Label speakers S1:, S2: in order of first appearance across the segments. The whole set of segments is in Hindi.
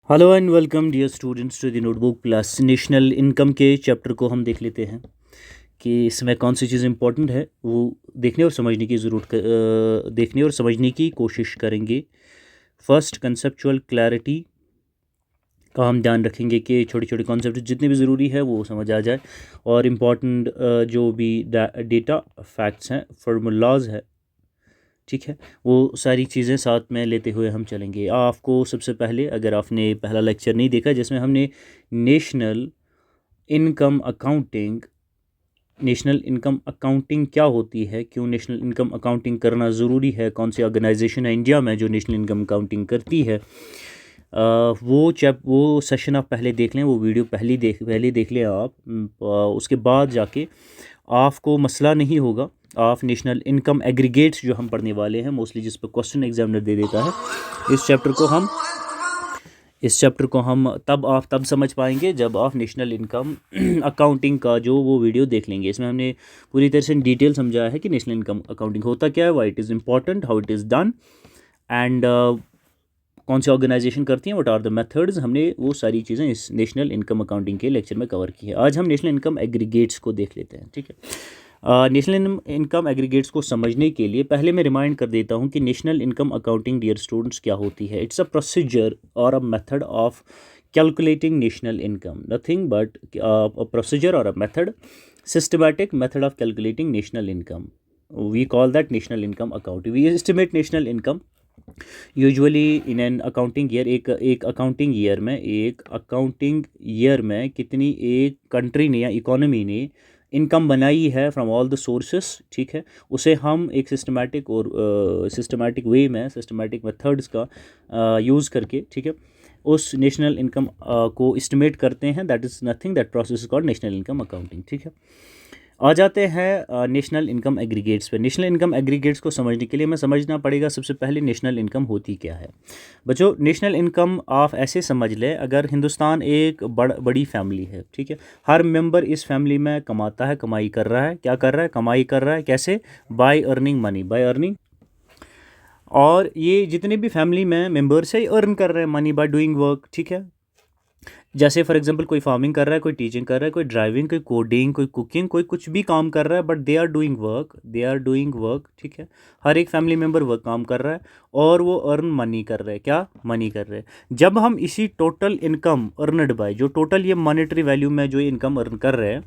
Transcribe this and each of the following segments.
S1: Hello and welcome dear students to the notebook plus. National income के चैप्टर को हम देख लेते हैं कि इसमें कौन सी चीज़ इंपॉर्टेंट है वो देखने और समझने की देखने और समझने की कोशिश करेंगे। फर्स्ट, कंसेप्चुअल क्लैरिटी का हम ध्यान रखेंगे कि छोटे छोटे कॉन्सेप्ट जितने भी ज़रूरी है वो समझ आ जाए, और इम्पॉर्टेंट जो भी डेटा फैक्ट्स हैं, फार्मूलाज है, ठीक है, वो सारी चीज़ें साथ में लेते हुए हम चलेंगे। आपको सबसे पहले, अगर आपने पहला लेक्चर नहीं देखा जिसमें हमने national income accounting national income accounting क्या होती है, क्यों नेशनल इनकम अकाउंटिंग करना ज़रूरी है, कौन सी ऑर्गेनाइजेशन है इंडिया में जो नेशनल इनकम अकाउंटिंग करती है, वो सेशन आप पहले देख लें, वो वीडियो पहले देख लें आप। उसके बाद जाके आपको मसला नहीं होगा। आप नेशनल इनकम एग्रीगेट्स जो हम पढ़ने वाले हैं, मोस्टली जिस पर क्वेश्चन एग्जामिनर दे देता है, इस चैप्टर को हम तब समझ पाएंगे जब आप नेशनल इनकम अकाउंटिंग का जो वो वीडियो देख लेंगे। इसमें हमने पूरी तरह से डिटेल समझाया है कि नेशनल इनकम अकाउंटिंग होता क्या है, why it is important, how it is done, and कौन सी ऑर्गेनाइजेशन करती हैं, व्हाट आर द मेथड्स। हमने वो सारी चीज़ें इस नेशनल इनकम अकाउंटिंग के लेक्चर में कवर की है। आज हम नेशनल इनकम एग्रीगेट्स को देख लेते हैं, ठीक है। नेशनल इनकम एग्रीगेट्स को समझने के लिए पहले मैं रिमाइंड कर देता हूं कि national income accounting, dear students, क्या होती है। इट्स अ प्रोसीजर और a method of calculating national income, nothing but a procedure और a method, systematic method of calculating national income. We call that national income accounting. We estimate national income usually in an accounting year. एक अकाउंटिंग ईयर में कितनी एक कंट्री ने या इकोनॉमी ने इनकम बनाई है फ्रॉम ऑल द सोर्सेस, ठीक है, उसे हम एक सिस्टमैटिक वे में, सिस्टमैटिक मेथड्स का यूज़ करके, ठीक है, उस नेशनल इनकम को एस्टिमेट करते हैं। That is nothing, that process is called national income accounting, ठीक है। आ जाते हैं नेशनल इनकम एग्रीगेट्स पे। नेशनल इनकम एग्रीगेट्स को समझने के लिए हमें समझना पड़ेगा सबसे पहले नेशनल इनकम होती क्या है। बच्चों, नेशनल इनकम आप ऐसे समझ लें, अगर हिंदुस्तान एक बड़ी फैमिली है, ठीक है, हर मेंबर इस फैमिली में कमाता है, कमाई कर रहा है, क्या कर रहा है, कमाई कर रहा है, कैसे, by earning money, by earning. और ये जितने भी फैमिली में मेंबर्स है ये अर्न कर रहे हैं मनी बाय डूइंग वर्क, ठीक है। जैसे फॉर एग्जांपल कोई फार्मिंग कर रहा है, कोई टीचिंग कर रहा है, कोई ड्राइविंग, कोई कोडिंग, कोई कुकिंग, कोई कुछ भी काम कर रहा है, but they are doing work, ठीक है। हर एक फैमिली मेम्बर वर्क काम कर रहा है और वो अर्न मनी कर रहे हैं, क्या, मनी कर रहे हैं। जब हम इसी टोटल इनकम अर्नड बाय, जो टोटल ये मॉनेटरी वैल्यू में जो ये इनकम अर्न कर रहे हैं,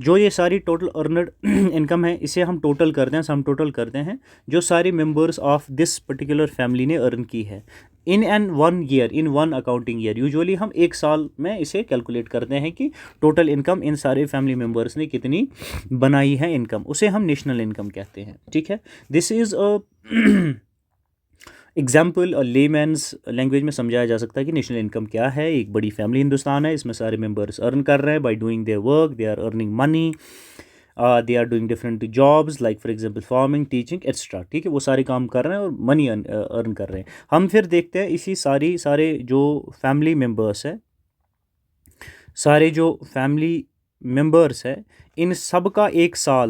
S1: जो ये सारी टोटल अर्नड इनकम है, इसे हम टोटल करते हैं, सम टोटल करते हैं जो सारे members of this particular family ने अर्न की है in an one year, in one accounting year. Usually हम एक साल में इसे कैलकुलेट करते हैं कि टोटल इनकम इन सारे फैमिली मेम्बर्स ने कितनी बनाई है इनकम, उसे हम नेशनल इनकम कहते हैं, ठीक है। दिस इज़ अ एग्जाम्पल और लेमैन्स लैंग्वेज में समझाया जा सकता है कि नेशनल इनकम क्या है। एक बड़ी फैमिली हिंदुस्तान है, इसमें सारे मेंबर्स अर्न कर रहे हैं by doing their work, they are earning money, they are doing different jobs like for example farming, teaching extra, ठीक है, वो सारे काम कर रहे हैं और मनी अर्न कर रहे हैं। हम फिर देखते हैं इसी सारे जो फैमिली मेम्बर्स है, सारे जो फैमिली मेंबर्स है, इन सब का एक साल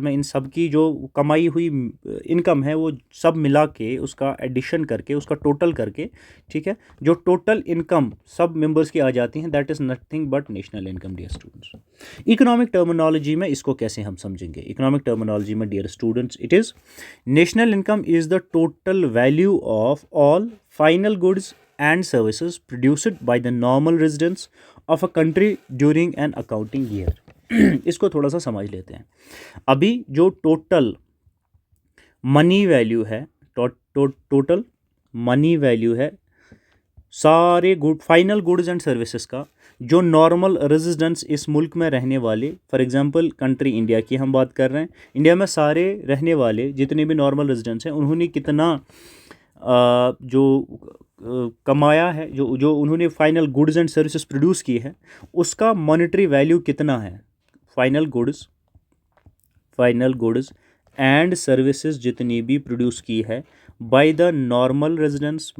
S1: में इन सब की जो कमाई हुई इनकम है वो सब मिला के उसका एडिशन करके, उसका टोटल करके, ठीक है, जो टोटल इनकम सब मेंबर्स की आ जाती हैं, that is nothing but national income, dear students. Economic terminology में इसको कैसे हम समझेंगे? इकोनॉमिक टर्मिनोलॉजी में, dear students, it is national income is the total value of all final goods and services produced by the normal residents of a country during an accounting year। इसको थोड़ा सा समझ लेते हैं। अभी जो टोटल मनी वैल्यू है, टोटल मनी वैल्यू है सारे फाइनल गुड्स एंड सर्विसेज का, जो नॉर्मल रेजिडेंट्स इस मुल्क में रहने वाले, फॉर एग्जांपल कंट्री इंडिया की हम बात कर रहे हैं, इंडिया में सारे रहने वाले जितने भी नॉर्मल रेजिडेंट्स हैं उन्होंने कितना जो कमाया है, जो जो उन्होंने final goods and services produce की है, उसका मॉनेटरी वैल्यू कितना है। फाइनल गुड्स एंड सर्विसेज जितनी भी प्रोड्यूस की है bye the normal residents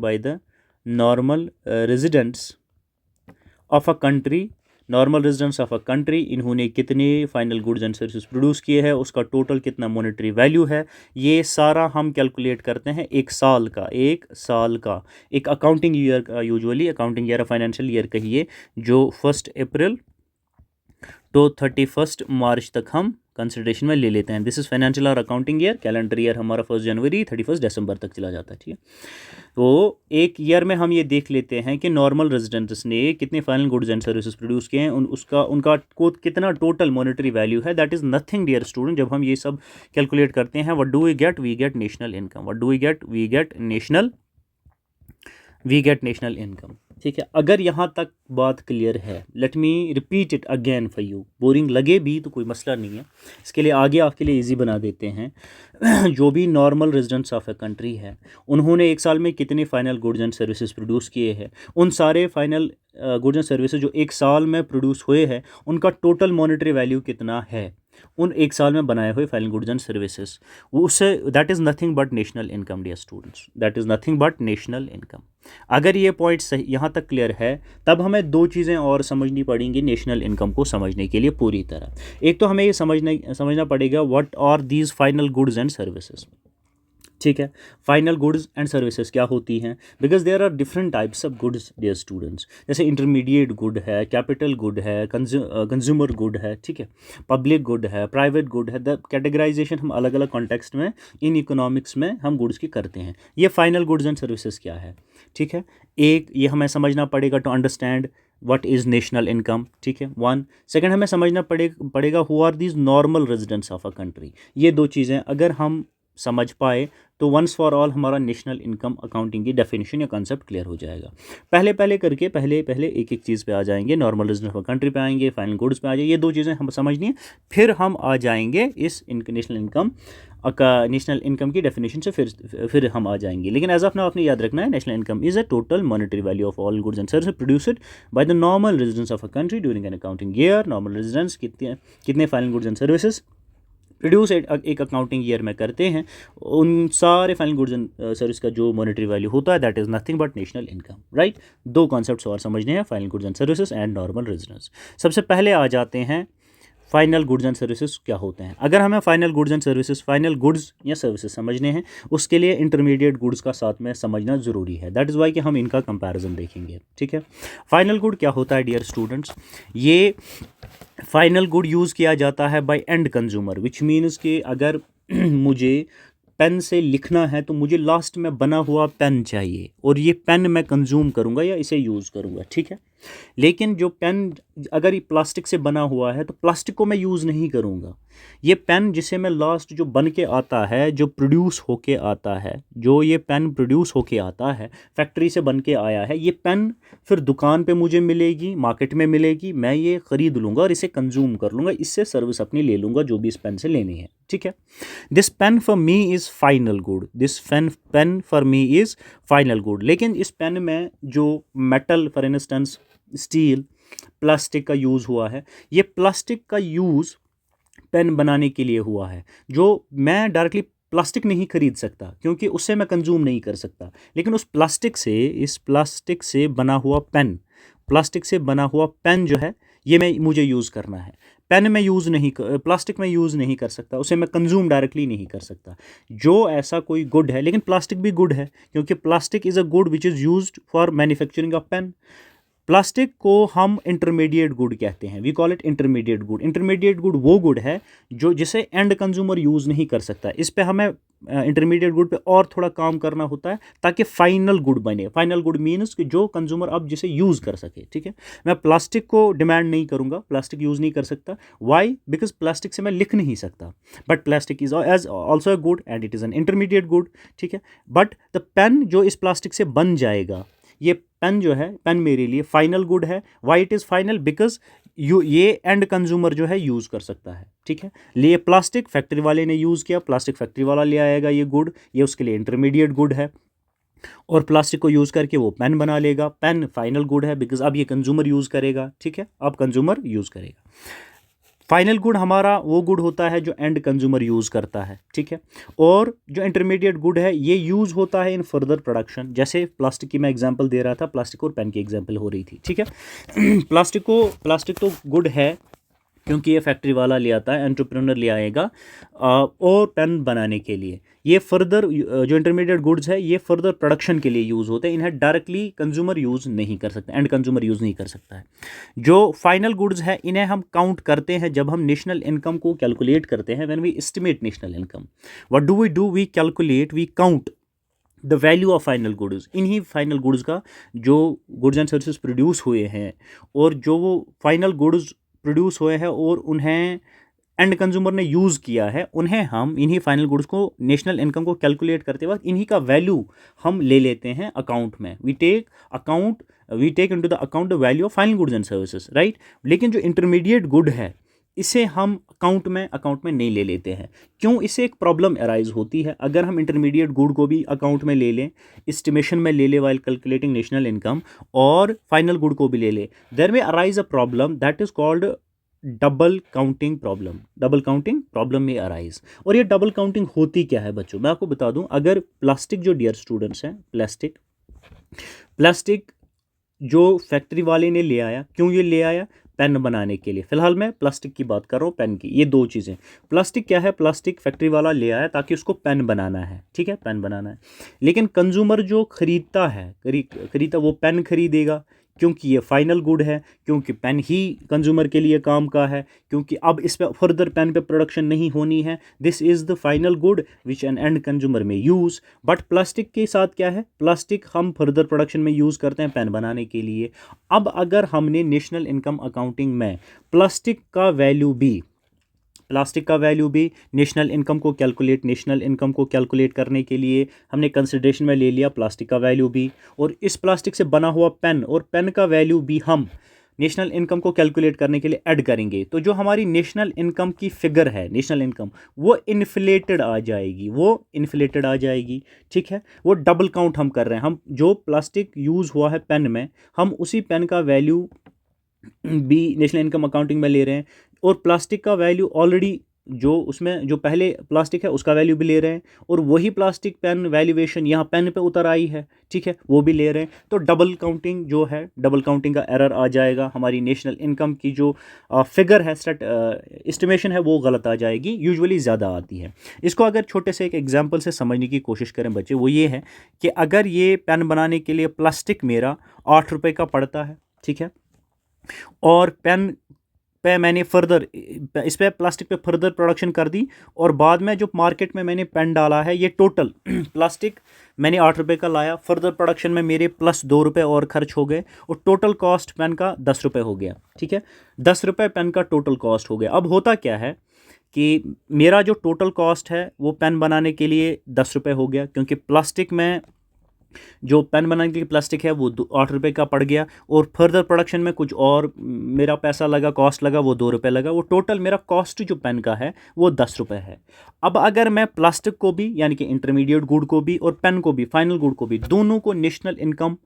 S1: of a country normal residents of a country, इन्होंने कितने final goods and services produce किए हैं, उसका टोटल कितना मॉनेटरी वैल्यू है, ये सारा हम कैलकुलेट करते हैं एक साल का, एक अकाउंटिंग ईयर का, usually accounting year financial year कहिए, जो 1 अप्रैल तो 31 मार्च तक हम कंसिडरेशन में ले लेते हैं। दिस इज़ फाइनेंशियल और अकाउंटिंग ईयर। कैलेंडर ईयर हमारा 1 जनवरी 31 दिसंबर तक चला जाता है, ठीक है। तो एक ईयर में हम ये देख लेते हैं कि नॉर्मल रेजिडेंट्स ने कितने final goods and services produce किए हैं, उनका को कितना टोटल मॉनेटरी वैल्यू है। That is nothing dear student. जब हम ये सब कैलकुलेट करते हैं, what do we get? We get national income. What do we get? We get national income, ठीक है। अगर यहाँ तक बात क्लियर है, let me repeat it again for you. Boring लगे भी तो कोई मसला नहीं है, इसके लिए आगे आपके लिए इजी बना देते हैं। जो भी normal residents of a country है, उन्होंने एक साल में कितने final goods and services produce किए हैं, उन सारे फाइनल गुड्स एंड सर्विसेज जो एक साल में प्रोड्यूस हुए हैं, उनका टोटल मॉनेटरी वैल्यू कितना है उन एक साल में बनाए हुए फाइनल गुड्स एंड सर्विसेज, उससे that is nothing but national income dear students. That is nothing but national income. अगर ये पॉइंट सही यहाँ तक क्लियर है, तब हमें दो चीज़ें और समझनी पड़ेंगी नेशनल इनकम को समझने के लिए पूरी तरह। एक तो हमें ये समझना पड़ेगा what are these final goods and services, ठीक है। फाइनल गुड्स एंड सर्विसेज क्या होती हैं, because there are different types of goods dear students. जैसे इंटरमीडिएट गुड है, कैपिटल गुड है, कंज्यूमर गुड है, ठीक है, पब्लिक गुड है, प्राइवेट गुड है। द कैटेगराइजेशन हम अलग अलग कॉन्टेक्स्ट में इन इकोनॉमिक्स में हम गुड्स की करते हैं। ये फाइनल गुड्स एंड सर्विसेज क्या है, ठीक है। एक ये हमें समझना पड़ेगा to understand what is national income, ठीक है, वन। सेकंड हमें समझना पड़ेगा who are these normal residents of a country. ये दो चीज़ें अगर हम समझ पाए तो वंस फॉर ऑल हमारा नेशनल इनकम अकाउंटिंग की डेफिनेशन या कंसेप्ट क्लियर हो जाएगा। पहले एक एक चीज़ पे आ जाएंगे। नॉर्मल रेजिडेंट ऑफ कंट्री पे आएंगे, फाइनल गुड्स पे आ जाएंगे, ये दो चीज़ें हम समझनी है। फिर हम आ जाएंगे इस नेशनल इनकम की डेफिनेशन से फिर हम आ जाएंगे। लेकिन एज ऑफ नाउ आपने याद रखना है, national income is a total monetary value of all goods and services produced by the normal residents of a country during an accounting year. Normal residents कितने final goods and services produce एक अकाउंटिंग ईयर में करते हैं, उन सारे फाइनल गुड्स एंड सर्विस का जो मॉनेटरी वैल्यू होता है that is nothing but national income, right. दो कॉन्सेप्ट्स और समझने हैं, final goods and services and normal residence. सबसे पहले आ जाते हैं फाइनल गुड्स एंड सर्विसेज क्या होते हैं। अगर हमें final goods and services, final goods या सर्विसेज समझने हैं, उसके लिए इंटरमीडिएट गुड्स का साथ में समझना ज़रूरी है। दैट इज़ वाई कि हम इनका कंपैरिजन देखेंगे, ठीक है। फाइनल गुड क्या होता है डियर स्टूडेंट्स? ये फाइनल गुड यूज़ किया जाता है by end consumer, which means कि अगर मुझे पेन से लिखना है तो मुझे लास्ट में बना हुआ पेन चाहिए, और ये पेन मैं कंज्यूम करूँगा या इसे यूज़ करूँगा, ठीक है। लेकिन जो पेन अगर ये प्लास्टिक से बना हुआ है तो प्लास्टिक को मैं यूज़ नहीं करूँगा। ये पेन जिसे मैं लास्ट जो बन के आता है, जो प्रोड्यूस होके आता है, जो ये पेन प्रोड्यूस होके आता है, फैक्ट्री से बन के आया है, ये पेन फिर दुकान पे मुझे मिलेगी, मार्केट में मिलेगी, मैं ये ख़रीद लूँगा और इसे कंज्यूम कर लूँगा, इससे सर्विस अपनी ले लूँगा जो भी इस पेन से लेनी है, ठीक है। This pen for me is final good, this pen for me is final good. लेकिन इस पेन में जो metal, for instance steel, plastic का यूज़ हुआ है, ये प्लास्टिक का यूज़ पेन बनाने के लिए हुआ है, जो मैं डायरेक्टली प्लास्टिक नहीं खरीद सकता क्योंकि उससे मैं कंज्यूम नहीं कर सकता। लेकिन उस प्लास्टिक से, इस प्लास्टिक से बना हुआ पेन, प्लास्टिक से बना हुआ पेन जो है, ये मुझे यूज़ करना है। पेन में यूज़ नहीं, प्लास्टिक में यूज़ नहीं कर सकता, उसे मैं कंज्यूम डायरेक्टली नहीं कर सकता। जो ऐसा कोई गुड है, लेकिन प्लास्टिक भी गुड है क्योंकि plastic is a good which is used for manufacturing of pen. Plastic को हम इंटरमीडिएट गुड कहते हैं, we call it intermediate good. Intermediate good वो गुड है जो जिसे एंड कंज्यूमर यूज़ नहीं कर सकता। इस पे हमें इंटरमीडिएट गुड पे और थोड़ा काम करना होता है ताकि फाइनल गुड बने। फाइनल गुड मीन्स कि जो कंज्यूमर अब जिसे यूज़ कर सके, ठीक है। मैं प्लास्टिक को डिमांड नहीं करूँगा, प्लास्टिक यूज़ नहीं कर सकता। वाई? बिकॉज प्लास्टिक से मैं लिख नहीं सकता, but plastic is as also a good and it is an intermediate good, ठीक है। बट द पेन जो इस प्लास्टिक से बन जाएगा, ये पेन जो है, पेन मेरे लिए फाइनल गुड है। Why it is final? Because ये एंड कंज्यूमर जो है यूज़ कर सकता है, ठीक है। लिए प्लास्टिक फैक्ट्री वाले ने यूज़ किया, प्लास्टिक फैक्ट्री वाला ले आएगा ये गुड, ये उसके लिए इंटरमीडिएट गुड है, और प्लास्टिक को यूज़ करके वो पेन बना लेगा। पेन फाइनल गुड है बिकॉज अब ये कंज्यूमर यूज़ करेगा, ठीक है, अब कंज्यूमर यूज़ करेगा। फाइनल गुड हमारा वो गुड होता है जो एंड कंज्यूमर यूज़ करता है, ठीक है। और जो इंटरमीडिएट गुड है ये यूज़ होता है इन फर्दर प्रोडक्शन। जैसे प्लास्टिक की मैं एग्जांपल दे रहा था, प्लास्टिक और पेन की एग्जांपल हो रही थी, ठीक है। प्लास्टिक तो गुड है क्योंकि ये फैक्ट्री वाला ले आता है, एंटरप्रेन्योर ले आएगा और पेन बनाने के लिए। ये फर्दर जो इंटरमीडिएट गुड्स है ये फर्दर प्रोडक्शन के लिए यूज़ होते हैं, इन्हें डायरेक्टली कंज्यूमर यूज़ नहीं कर सकते, एंड कंज्यूमर यूज़ नहीं कर सकता है। जो फाइनल गुड्स है इन्हें हम काउंट करते हैं जब हम नेशनल इनकम को कैलकुलेट करते हैं। When we estimate national income, what do we calculate, we count the value of final goods. इन्हीं फाइनल गुड्स का जो गुड्स एंड सर्विसेज प्रोड्यूस हुए हैं और जो वो फाइनल गुड्स प्रोड्यूस हुए हैं और उन्हें एंड कंज्यूमर ने यूज़ किया है, उन्हें हम इन्हीं फाइनल गुड्स को नेशनल इनकम को कैलकुलेट करते वक्त इन्हीं का वैल्यू हम ले लेते हैं अकाउंट में। We take into the account the value of final goods and services, right. लेकिन जो इंटरमीडिएट गुड है इसे हम अकाउंट में नहीं ले लेते हैं। क्यों? इससे एक प्रॉब्लम अराइज होती है। अगर हम इंटरमीडिएट गुड को भी अकाउंट में ले लें, एस्टिमेशन में ले लें वाइल कैलकुलेटिंग नेशनल इनकम, और फाइनल गुड को भी ले लें, देयर में arise a problem that is called double counting problem. Double counting problem में अराइज। और ये डबल काउंटिंग होती क्या है बच्चों, मैं आपको बता दूं। अगर प्लास्टिक, जो डियर स्टूडेंट्स हैं, प्लास्टिक जो फैक्ट्री वाले ने ले आया, क्यों ये ले आया? पेन बनाने के लिए। फिलहाल मैं प्लास्टिक की बात कर रहा हूँ, पेन की। ये दो चीज़ें। प्लास्टिक क्या है? प्लास्टिक फैक्ट्री वाला ले आया ताकि उसको पेन बनाना है, ठीक है, पेन बनाना है। लेकिन कंज्यूमर जो खरीदता वो पेन खरीदेगा, क्योंकि ये फाइनल गुड है, क्योंकि पेन ही कंज्यूमर के लिए काम का है, क्योंकि अब इस पर फर्दर पेन पे प्रोडक्शन नहीं होनी है। This is the final good which N and consumer में यूज़। बट प्लास्टिक के साथ क्या है? प्लास्टिक हम फर्दर प्रोडक्शन में यूज़ करते हैं पेन बनाने के लिए। अब अगर हमने नेशनल इनकम अकाउंटिंग में प्लास्टिक का वैल्यू भी नेशनल इनकम को कैलकुलेट करने के लिए हमने कंसिडरेशन में ले लिया प्लास्टिक का वैल्यू भी, और इस प्लास्टिक से बना हुआ पेन और पेन का वैल्यू भी हम नेशनल इनकम को कैलकुलेट करने के लिए ऐड करेंगे, तो जो हमारी नेशनल इनकम की फिगर है, नेशनल इनकम, वो इन्फ्लेटेड आ जाएगी, ठीक है। वो डबल काउंट हम कर रहे हैं। हम जो प्लास्टिक यूज़ हुआ है पेन में, हम उसी पेन का वैल्यू भी नेशनल इनकम अकाउंटिंग में ले रहे हैं, और प्लास्टिक का वैल्यू ऑलरेडी जो पहले प्लास्टिक है उसका वैल्यू भी ले रहे हैं, और वही प्लास्टिक पेन वैल्यूएशन यहाँ पेन पे उतर आई है, ठीक है, वो भी ले रहे हैं। तो डबल काउंटिंग का एरर आ जाएगा। हमारी नेशनल इनकम की जो फिगर है, एस्टिमेशन है, वो गलत आ जाएगी, यूजुअली ज़्यादा आती है। इसको अगर छोटे से एक एग्जाम्पल से समझने की कोशिश करें बच्चे, वो ये है कि अगर ये पेन बनाने के लिए प्लास्टिक मेरा 8 रुपये का पड़ता है, ठीक है, और पेन पे मैंने इस पे प्लास्टिक पे फर्दर प्रोडक्शन कर दी, और बाद में जो मार्केट में मैंने पेन डाला है, ये टोटल प्लास्टिक मैंने 8 रुपये का लाया, फर्दर प्रोडक्शन में मेरे प्लस 2 रुपये और खर्च हो गए, और टोटल कॉस्ट पेन का 10 रुपये हो गया, ठीक है। 10 रुपये पेन का टोटल कॉस्ट हो गया। अब होता क्या है कि मेरा जो टोटल कॉस्ट है वो पेन बनाने के लिए 10 रुपये हो गया, क्योंकि प्लास्टिक में जो पेन बनाने के लिए प्लास्टिक है वो 8 रुपये का पड़ गया, और फर्दर प्रोडक्शन में कुछ और मेरा पैसा लगा, कॉस्ट लगा, वो 2 रुपये लगा। वो टोटल मेरा कॉस्ट जो पेन का है वो 10 रुपये है। अब अगर मैं प्लास्टिक को भी, यानी कि इंटरमीडिएट गुड को भी, और पेन को भी, फाइनल गुड को भी, दोनों को नेशनल इनकम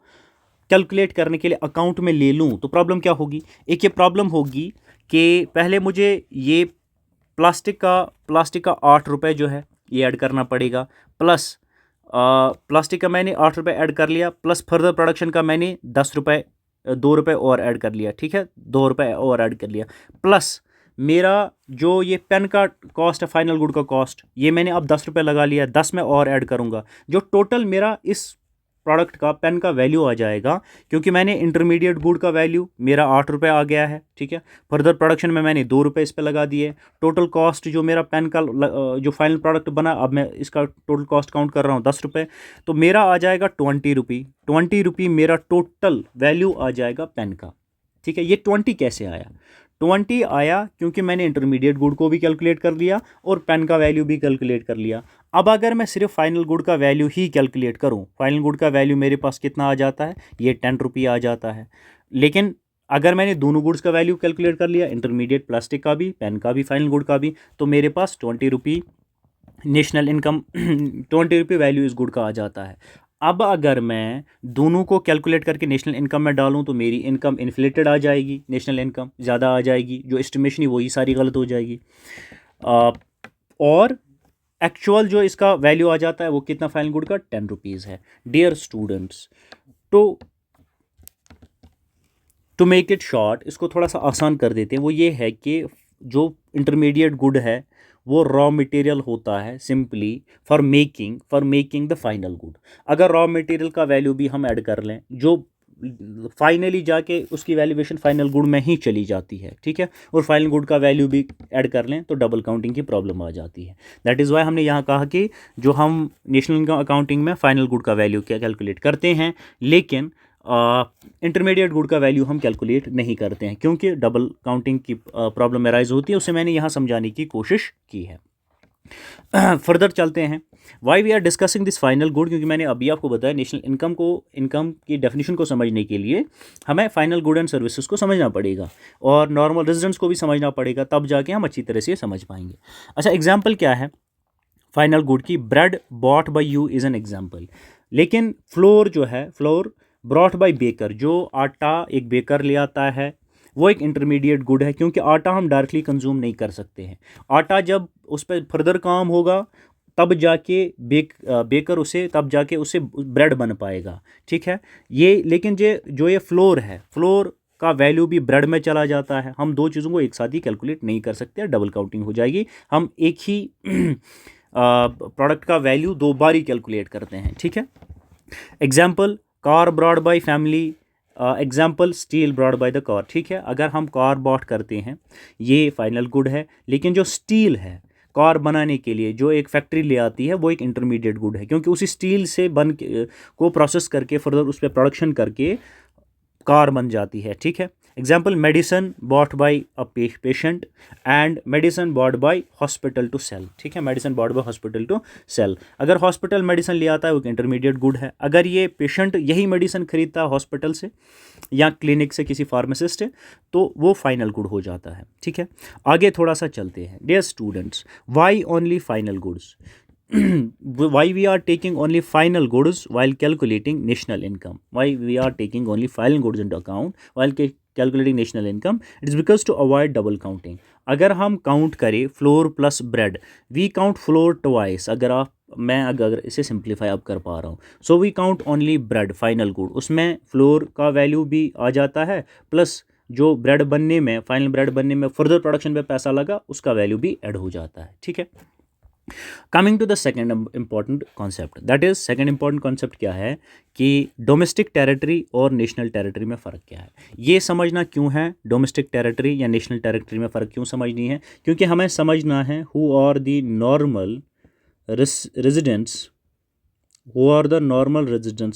S1: कैलकुलेट करने के लिए अकाउंट में ले लूँ, तो प्रॉब्लम क्या होगी? एक ये प्रॉब्लम होगी कि पहले मुझे ये प्लास्टिक का 8 रुपये जो है ये ऐड करना पड़ेगा, प्लस प्लास्टिक का मैंने 8 रुपये ऐड कर लिया, प्लस फर्दर प्रोडक्शन का मैंने 2 रुपये और ऐड कर लिया, ठीक है, 2 रुपये और ऐड कर लिया, प्लस मेरा जो ये पेन का कॉस्ट है, फाइनल गुड का कॉस्ट, ये मैंने अब 10 रुपये लगा लिया, 10 में और ऐड करूँगा, जो टोटल मेरा इस प्रोडक्ट का, पेन का वैल्यू आ जाएगा। क्योंकि मैंने इंटरमीडिएट गुड का वैल्यू मेरा 8 रुपये आ गया है, ठीक है, फर्दर प्रोडक्शन में मैंने 2 रुपये इस पर लगा दिए, टोटल कॉस्ट जो मेरा पेन का जो फाइनल प्रोडक्ट बना, अब मैं इसका टोटल कॉस्ट काउंट कर रहा हूँ 10 रुपये, तो मेरा आ जाएगा 20 रुपये मेरा टोटल वैल्यू आ जाएगा पेन का, ठीक है। ये 20 कैसे आया? 20 आया क्योंकि मैंने इंटरमीडिएट गुड को भी कैलकुलेट कर लिया और पेन का वैल्यू भी कैलकुलेट कर लिया। अब अगर मैं सिर्फ फाइनल गुड का वैल्यू ही कैलकुलेट करूं, फाइनल गुड का वैल्यू मेरे पास कितना आ जाता है? ये 10 रुपये आ जाता है। लेकिन अगर मैंने दोनों गुड्स का वैल्यू कैलकुलेट कर लिया, इंटरमीडिएट प्लास्टिक का भी, पेन का भी, फाइनल गुड का भी, तो मेरे पास 20 रुपये नेशनल इनकम 20 रुपये वैल्यू इस गुड का आ जाता है। अब अगर मैं दोनों को कैलकुलेट करके नेशनल इनकम में डालूं तो मेरी इनकम इन्फ्लेटेड आ जाएगी, नेशनल इनकम ज़्यादा आ जाएगी, जो एस्टिमेशन है वही सारी गलत हो जाएगी। और एक्चुअल जो इसका वैल्यू आ जाता है वो कितना फाइनल गुड का, 10 रुपीज़ है। Dear students, to make it short, इसको थोड़ा सा आसान कर देते हैं। वो ये है कि जो इंटरमीडिएट गुड है वो रॉ मटेरियल होता है simply for making the final good. अगर रॉ मटेरियल का वैल्यू भी हम ऐड कर लें, जो फाइनली जाके उसकी वैल्यूएशन फाइनल गुड में ही चली जाती है, ठीक है, और फाइनल गुड का वैल्यू भी ऐड कर लें तो डबल काउंटिंग की प्रॉब्लम आ जाती है। दैट इज़ वाई हमने यहाँ कहा कि जो हम नेशनल इनकम अकाउंटिंग में फाइनल गुड का वैल्यू क्या कैलकुलेट करते हैं, लेकिन इंटरमीडिएट गुड का वैल्यू हम कैलकुलेट नहीं करते हैं, क्योंकि डबल काउंटिंग की प्रॉब्लम अराइज होती है। उसे मैंने यहाँ समझाने की कोशिश की है। फर्दर चलते हैं। Why we are discussing this final good, क्योंकि मैंने अभी आपको बताया नेशनल इनकम की डेफिनेशन को समझने के लिए हमें फाइनल गुड एंड सर्विसेज को समझना पड़ेगा और नॉर्मल रेजिडेंट्स को भी समझना पड़ेगा, तब जाके हम अच्छी तरह से समझ पाएंगे। अच्छा, एग्जाम्पल क्या है फाइनल गुड की? Bread bot by you is an example. लेकिन फ्लोर जो है, फ्लोर ब्रॉट बाय बेकर, जो आटा एक बेकर ले आता है, वो एक इंटरमीडिएट गुड है, क्योंकि आटा हम डायरेक्टली कंज्यूम नहीं कर सकते हैं। आटा जब उस पर फर्दर काम होगा तब जाके बेकर उसे तब जाके उससे ब्रेड बन पाएगा, ठीक है। ये लेकिन जो ये फ्लोर है, फ्लोर का वैल्यू भी ब्रेड में चला जाता है। हम दो चीज़ों को एक साथ ही कैलकुलेट नहीं कर सकते, डबल काउंटिंग हो जाएगी। हम एक ही प्रोडक्ट का वैल्यू दो बार ही कैलकुलेट करते हैं, ठीक है। Example car brought by family, example steel brought by the car, ठीक है। अगर हम कार बॉट करते हैं ये फाइनल गुड है, लेकिन जो स्टील है कार बनाने के लिए जो एक फैक्ट्री ले आती है वो एक इंटरमीडिएट गुड है, क्योंकि उसी स्टील से को प्रोसेस करके फर्दर उस पर प्रोडक्शन करके कार बन जाती है, ठीक है। Example medicine bought by a patient and medicine bought by hospital to sell, ठीक है। Medicine bought by hospital to sell, अगर हॉस्पिटल मेडिसिन ले आता है वो इंटरमीडिएट गुड है। अगर ये पेशेंट यही मेडिसिन खरीदता है हॉस्पिटल से या क्लिनिक से किसी फार्मासिस्ट से, तो वो फाइनल गुड हो जाता है, ठीक है। आगे थोड़ा सा चलते हैं। Dear students, why only final goods? why we are taking only final goods while calculating national income? Why we are taking only final goods into account while calculating national income? It is because to avoid double counting. अगर हम काउंट करें flour plus bread, we count flour twice. मैं अगर इसे सिंप्लीफाई अब कर पा रहा हूँ, so we count only bread final good, उसमें फ्लोर का वैल्यू भी आ जाता है, प्लस जो ब्रेड बनने में फाइनल ब्रेड बनने में फर्दर प्रोडक्शन पे पैसा लगा उसका वैल्यू भी ऐड हो जाता है, ठीक है। Coming to the second important concept, that is second important concept क्या है कि डोमेस्टिक टेरिटरी और नेशनल टेरिटरी में फ़र्क क्या है। ये समझना क्यों है डोमेस्टिक टेरिटरी या नेशनल टेरिटरी में फ़र्क क्यों समझनी है, क्योंकि हमें समझना है who are the normal residents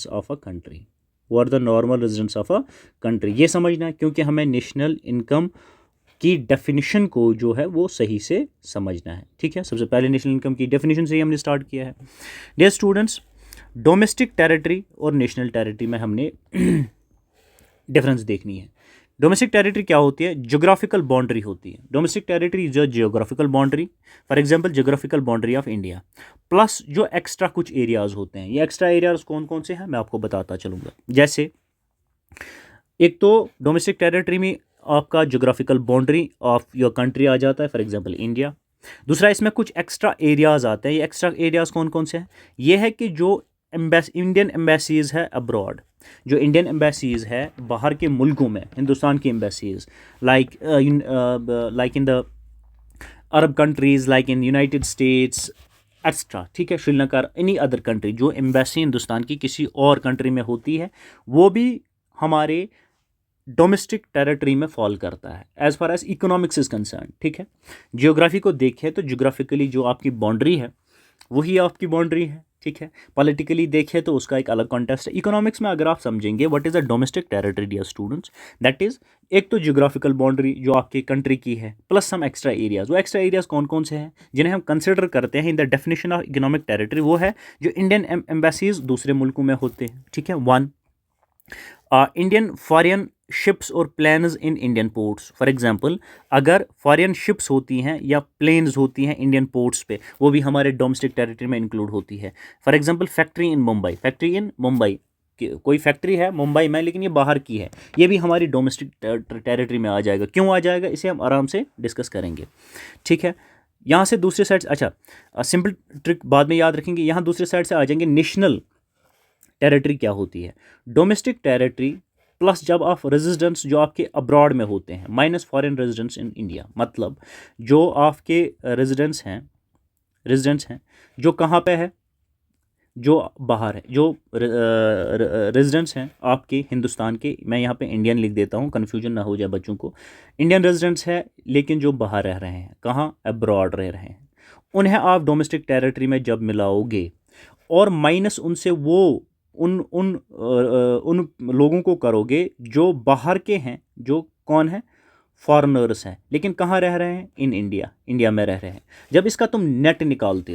S1: of a country, who are the normal residents of a country. ये समझना है क्योंकि हमें नेशनल इनकम की डेफिनेशन को जो है वो सही से समझना है, ठीक है। सबसे पहले नेशनल इनकम की डेफिनेशन से ही हमने स्टार्ट किया है। डियर स्टूडेंट्स, डोमेस्टिक टेरिटरी और नेशनल टेरिटरी में हमने डिफरेंस देखनी है। डोमेस्टिक टेरिटरी क्या होती है? ज्योग्राफिकल बाउंड्री होती है। डोमेस्टिक टेरिटरी जो geographical boundary, for example geographical boundary of India, plus जो एक्स्ट्रा कुछ एरियाज होते हैं। ये एक्स्ट्रा एरियाज कौन कौन से हैं मैं आपको बताता चलूँगा। जैसे एक तो डोमेस्टिक टेरिटरी में आपका geographical boundary of your country आ जाता है, फॉर एग्जांपल इंडिया। दूसरा, इसमें कुछ एक्स्ट्रा एरियाज़ आते हैं। ये एक्स्ट्रा एरियाज़ कौन कौन से हैं? ये है कि जो इंडियन एम्बेसीज़ है अब्रॉड, जो इंडियन एम्बेसीज़ है बाहर के मुल्कों में, हिंदुस्तान की embassies, like in the Arab countries, like in United states extra, ठीक है, श्रीलंका, एनी अदर कंट्री, जो एम्बेसी हिंदुस्तान की किसी और कंट्री में होती है वो भी हमारे डोमेस्टिक टेरिटरी में फॉल करता है as far as economics is concern, ठीक है। जियोग्राफी को देखें तो जियोग्राफिकली जो आपकी बाउंड्री है वही आपकी बाउंड्री है, ठीक है। पॉलिटिकली देखें तो उसका एक अलग कॉन्टेक्स्ट है। इकोनॉमिक्स में अगर आप समझेंगे what is a domestic territory dear students, that is एक तो जियोग्राफिकल बाउंड्री जो आपकी कंट्री की है, प्लस सम एक्स्ट्रा एरियाज। वो एक्स्ट्रा एरियाज कौन कौन से हैं जिन्हें हम कंसिडर करते हैं in the definition of economic territory? वो है जो इंडियन एम्बेसीज दूसरे मुल्कों में होते हैं, ठीक है, वन। इंडियन फॉरेन शिप्स और planes in Indian ports. For example, अगर फॉरेन शिप्स होती हैं या प्लेन्स होती हैं इंडियन पोर्ट्स पे, वो भी हमारे डोमेस्टिक टेरिटरी में इंक्लूड होती है। For example, factory in Mumbai, कोई फैक्ट्री है मुंबई में लेकिन ये बाहर की है, ये भी हमारी डोमेस्टिक टेरिटरी में आ जाएगा। क्यों आ जाएगा, इसे हम आराम से डिस्कस करेंगे, ठीक है। यहाँ से दूसरी साइड, अच्छा सिंपल ट्रिक बाद में याद रखेंगे। यहाँ दूसरी साइड से आ जाएंगे नेशनल टेरिटरी क्या होती है। डोमेस्टिक टेरिटरी प्लस जब आप रेजिडेंट्स जो आपके अब्रॉड में होते हैं minus foreign residents in India, मतलब जो आपके रेजिडेंट्स हैं जो कहाँ पे है, जो बाहर है, जो रेजिडेंट्स हैं आपके हिंदुस्तान के, मैं यहाँ पे इंडियन लिख देता हूँ कन्फ्यूजन ना हो जाए बच्चों को। इंडियन रेजिडेंट्स है लेकिन जो बाहर रह रहे हैं, कहाँ, अब्रॉड रह रहे हैं, उन्हें आप डोमेस्टिक टेरिटरी में जब मिलाओगे और माइनस उनसे वो उन लोगों को करोगे जो बाहर के हैं, जो कौन है, फॉरेनर्स हैं, लेकिन कहाँ रह रहे हैं, इन इंडिया में रह रहे हैं। जब इसका तुम नेट निकालते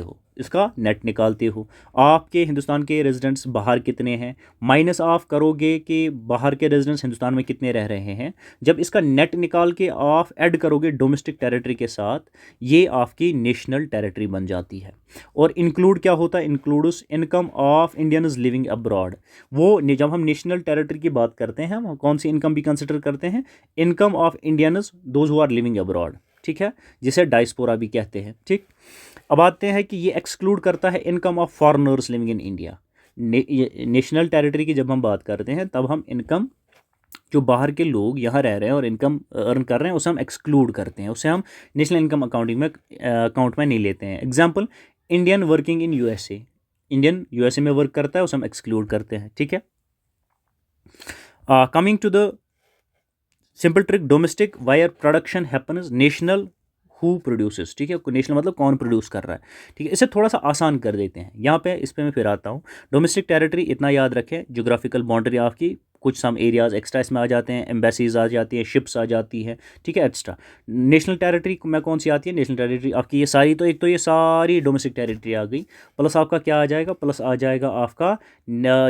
S1: हो, आपके हिंदुस्तान के रेजिडेंट्स बाहर कितने हैं, माइनस आप करोगे कि बाहर के रेजिडेंट्स हिंदुस्तान में कितने रह रहे हैं, जब इसका नेट निकाल के आप ऐड करोगे डोमेस्टिक टेरिटरी के साथ, ये आपकी नेशनल टेरिटरी बन जाती है। और इंक्लूड क्या होता है, includes income of Indians living abroad. जब हम नेशनल टेरिटरी की बात करते हैं, हम कौन सी इनकम भी कंसिडर करते हैं, income of Indians those who are living abroad, ठीक है, जिसे डायस्पोरा भी कहते हैं, ठीक। अब आते हैं कि ये एक्सक्लूड करता है income of foreigners living in India. National territory की जब हम बात करते हैं तब हम इनकम जो बाहर के लोग यहाँ रह रहे हैं और इनकम अर्न कर रहे हैं उसे हम एक्सक्लूड करते हैं, उसे हम नेशनल इनकम अकाउंट में नहीं लेते हैं। Example, Indian working in USA, Indian USA में वर्क करता है, उसे हम एक्सक्लूड करते हैं, ठीक है। Coming to the simple trick, domestic where production happens, national who produces, ठीक है, नेशनल मतलब कौन प्रोड्यूस कर रहा है, ठीक है। इसे थोड़ा सा आसान कर देते हैं यहाँ पे, इस पे मैं फिर आता हूँ। डोमेस्टिक टेरिटरी इतना याद रखें, जोग्राफिकल बाउंड्री आपकी, कुछ सम एरियाज एक्स्ट्रा इसमें आ जाते हैं, एम्बेसीज आ जाती हैं, शिप्स आ जाती हैं, ठीक है, एक्स्ट्रा। नेशनल टेरिटरी में कौन सी आती है, नेशनल टेरिटरी आपकी ये सारी, तो एक तो ये सारी डोमेस्टिक टेरिटरी आ गई, प्लस आपका क्या आ जाएगा, प्लस आ जाएगा आपका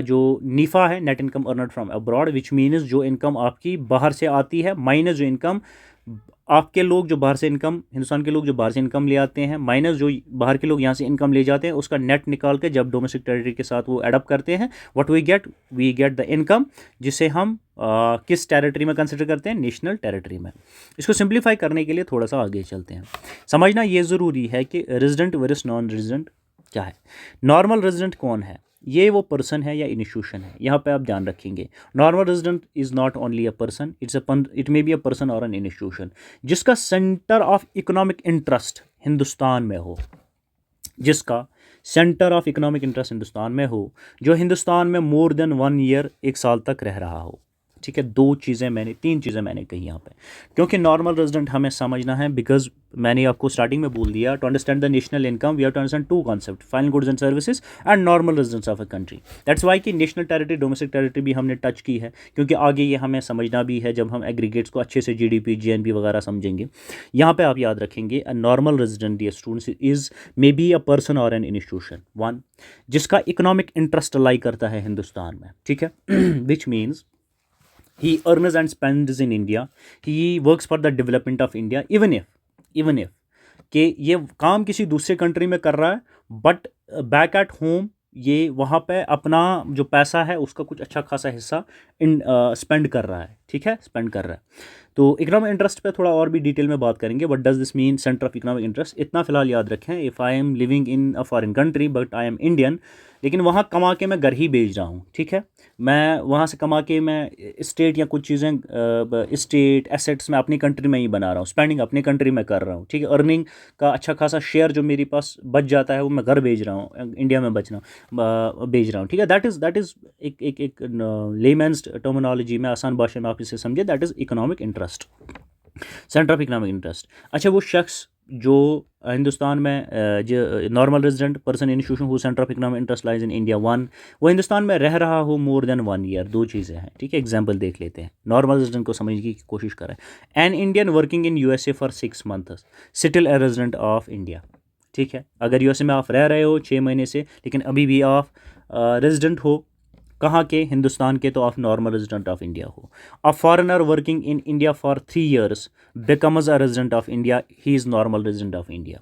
S1: जो नीफा है, net income earned from abroad, which means जो इनकम आपकी बाहर से आती है, माइनस जो इनकम आपके लोग जो बाहर से इनकम, हिंदुस्तान के लोग जो बाहर से इनकम ले आते हैं, माइनस जो बाहर के लोग यहाँ से इनकम ले जाते हैं, उसका नेट निकाल के जब डोमेस्टिक टेरिटरी के साथ वो एडअप करते हैं, what we get the income, जिसे हम किस टेरिटरी में कंसिडर करते हैं, नेशनल टेरिटरी में। इसको सिंप्लीफाई करने के लिए थोड़ा सा आगे चलते हैं। समझना ये ज़रूरी है कि रेजिडेंट वर्सेस नॉन रेजिडेंट क्या है। नॉर्मल रेजिडेंट कौन है, ये वो पर्सन है या इंस्टीट्यूशन है, यहाँ पे आप ध्यान रखेंगे। Normal resident is not only a person, it may be a person और एन इंस्टीट्यूशन जिसका centre of economic interest Hindustan में हो, जिसका centre of economic interest Hindustan में हो, जो हिंदुस्तान में मोर देन 1 ईयर, 1 साल तक रह रहा हो, ठीक है। तीन चीज़ें मैंने कही यहाँ पे, क्योंकि नॉर्मल रेजिडेंट हमें समझना है, बिकॉज मैंने आपको स्टार्टिंग में बोल दिया, to understand the national income we have to understand 2 concept, final goods and services and normal residents of a country. That's why कि नेशनल टेरिटरी, डोमेस्टिक टेरिटरी भी हमने टच की है, क्योंकि आगे ये हमें समझना भी है जब हम एग्रीगेट्स को अच्छे से जीडीपी जीएनपी वगैरह समझेंगे। यहाँ पे आप याद रखेंगे, अ नॉर्मल रेजिडेंट या students is may be a person और एन इंस्टीट्यूशन, वन, जिसका इकोनॉमिक इंटरेस्ट लाई करता है हिंदुस्तान में, ठीक है, which means he earns and spends in India, he works for the development of India, even if कि ये काम किसी दूसरे कंट्री में कर रहा है, बट बैक एट होम ये वहाँ पे अपना जो पैसा है उसका कुछ अच्छा खासा हिस्सा स्पेंड कर रहा है, ठीक है, स्पेंड कर रहा है। तो इकोनॉमिक इंटरेस्ट पे थोड़ा और भी डिटेल में बात करेंगे, but does this mean centre of economic interest, इतना फिलहाल याद रखें। If I am living in a foreign country but I am Indian, लेकिन वहाँ कमा के मैं घर ही भेज रहा हूँ, ठीक है, मैं वहाँ से कमा के मैं स्टेट या कुछ चीज़ें स्टेट एसेट्स में अपनी कंट्री में ही बना रहा हूँ, स्पेंडिंग अपनी कंट्री में कर रहा हूँ, ठीक है, अर्निंग का अच्छा खासा शेयर जो मेरे पास बच जाता है वो मैं घर भेज रहा हूँ, इंडिया में भेज रहा हूँ, ठीक है। दैट इज़ एक लेमैन्स टर्मिनोलॉजी में, आसान भाषा में आप इसे समझिए, that is economic interest, centre of economic interest. अच्छा, वो शख्स जो हिंदुस्तान में जो normal resident person institution who centre of economic interest lies in India, one, वो हिंदुस्तान में रह रहा हो मोर देन 1 ईयर, 2 चीज़ें हैं, ठीक है। एग्जांपल देख लेते हैं, नॉर्मल रेजिडेंट को समझने की कोशिश करें। An Indian working in USA for 6 months, still a resident of India, ठीक है। अगर यूएसए में आप रह रहे हो 6 महीने से, लेकिन अभी भी आप रेजिडेंट हो, कहाँ के? हिंदुस्तान के, तो आप नॉर्मल रेजिडेंट ऑफ इंडिया हो। A foreigner working in India for 3 years becomes a resident of India, he is normal resident of India.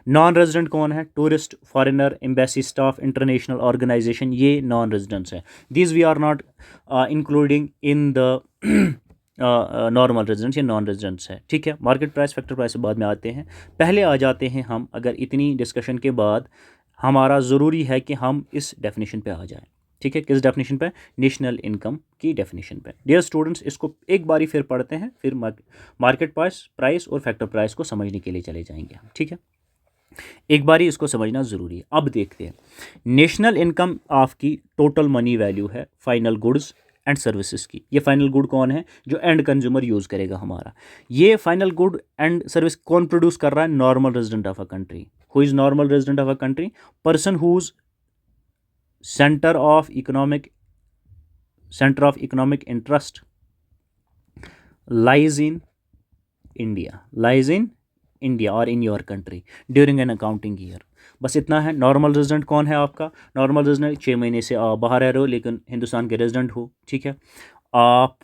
S1: Non resident कौन है? Tourist, foreigner, embassy staff, international organisation, ये नॉन रेजिडेंट्स हैं। These we are not including in the normal residents, ये नॉन रेजिडेंट्स है। ठीक है, मार्केट प्राइस फैक्टर प्राइस बाद में आते हैं, पहले आ जाते हैं हम। अगर इतनी डिस्कशन के बाद हमारा ज़रूरी है कि हम इस डेफिनेशन पे आ जाएं। ठीक है, किस डेफिनेशन पे? नेशनल इनकम की डेफिनेशन पे। डियर स्टूडेंट्स, इसको एक बारी फिर पढ़ते हैं, फिर मार्केट प्राइस और फैक्टर प्राइस को समझने के लिए चले जाएंगे हम। ठीक है, एक बारी इसको समझना ज़रूरी है। अब देखते हैं, नेशनल इनकम आपकी टोटल मनी वैल्यू है फाइनल गुड्स एंड सर्विसेज की। ये फाइनल गुड कौन है? जो एंड कंज्यूमर यूज़ करेगा हमारा। ये फाइनल गुड एंड सर्विस कौन प्रोड्यूस कर रहा है? Normal resident of a country. Who is normal resident of a country? Person whose centre of economic interest lies in India और in your country during an accounting year. बस इतना है। नॉर्मल रेजिडेंट कौन है आपका? नॉर्मल रेजिडेंट 6 महीने से आप बाहर रह रहे हो लेकिन हिंदुस्तान के रेजिडेंट हो। ठीक है, आप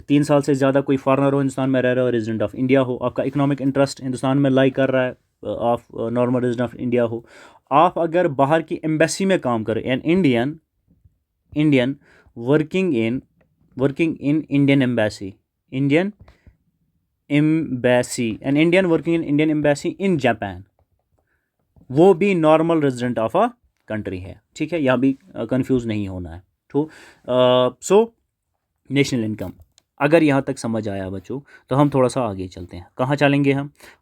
S1: 3 साल से ज़्यादा कोई फॉरेनर हो, हिंदुस्तान में रह रहे हो, रेजिडेंट ऑफ इंडिया हो, आपका इकोनॉमिक इंटरेस्ट हिंदुस्तान में लाई कर रहा है, आप नॉर्मल रेजिडेंट ऑफ इंडिया हो। आप अगर बाहर की एम्बेसी में काम करें, an Indian working in Indian embassy, an Indian working in Indian embassy in Japan, वो भी normal resident of a country है। ठीक है, यहाँ भी कंफ्यूज नहीं होना है। तो सो नेशनल इनकम, अगर यहाँ तक समझ आया बच्चों, तो हम थोड़ा सा आगे चलते हैं। कहाँ चलेंगे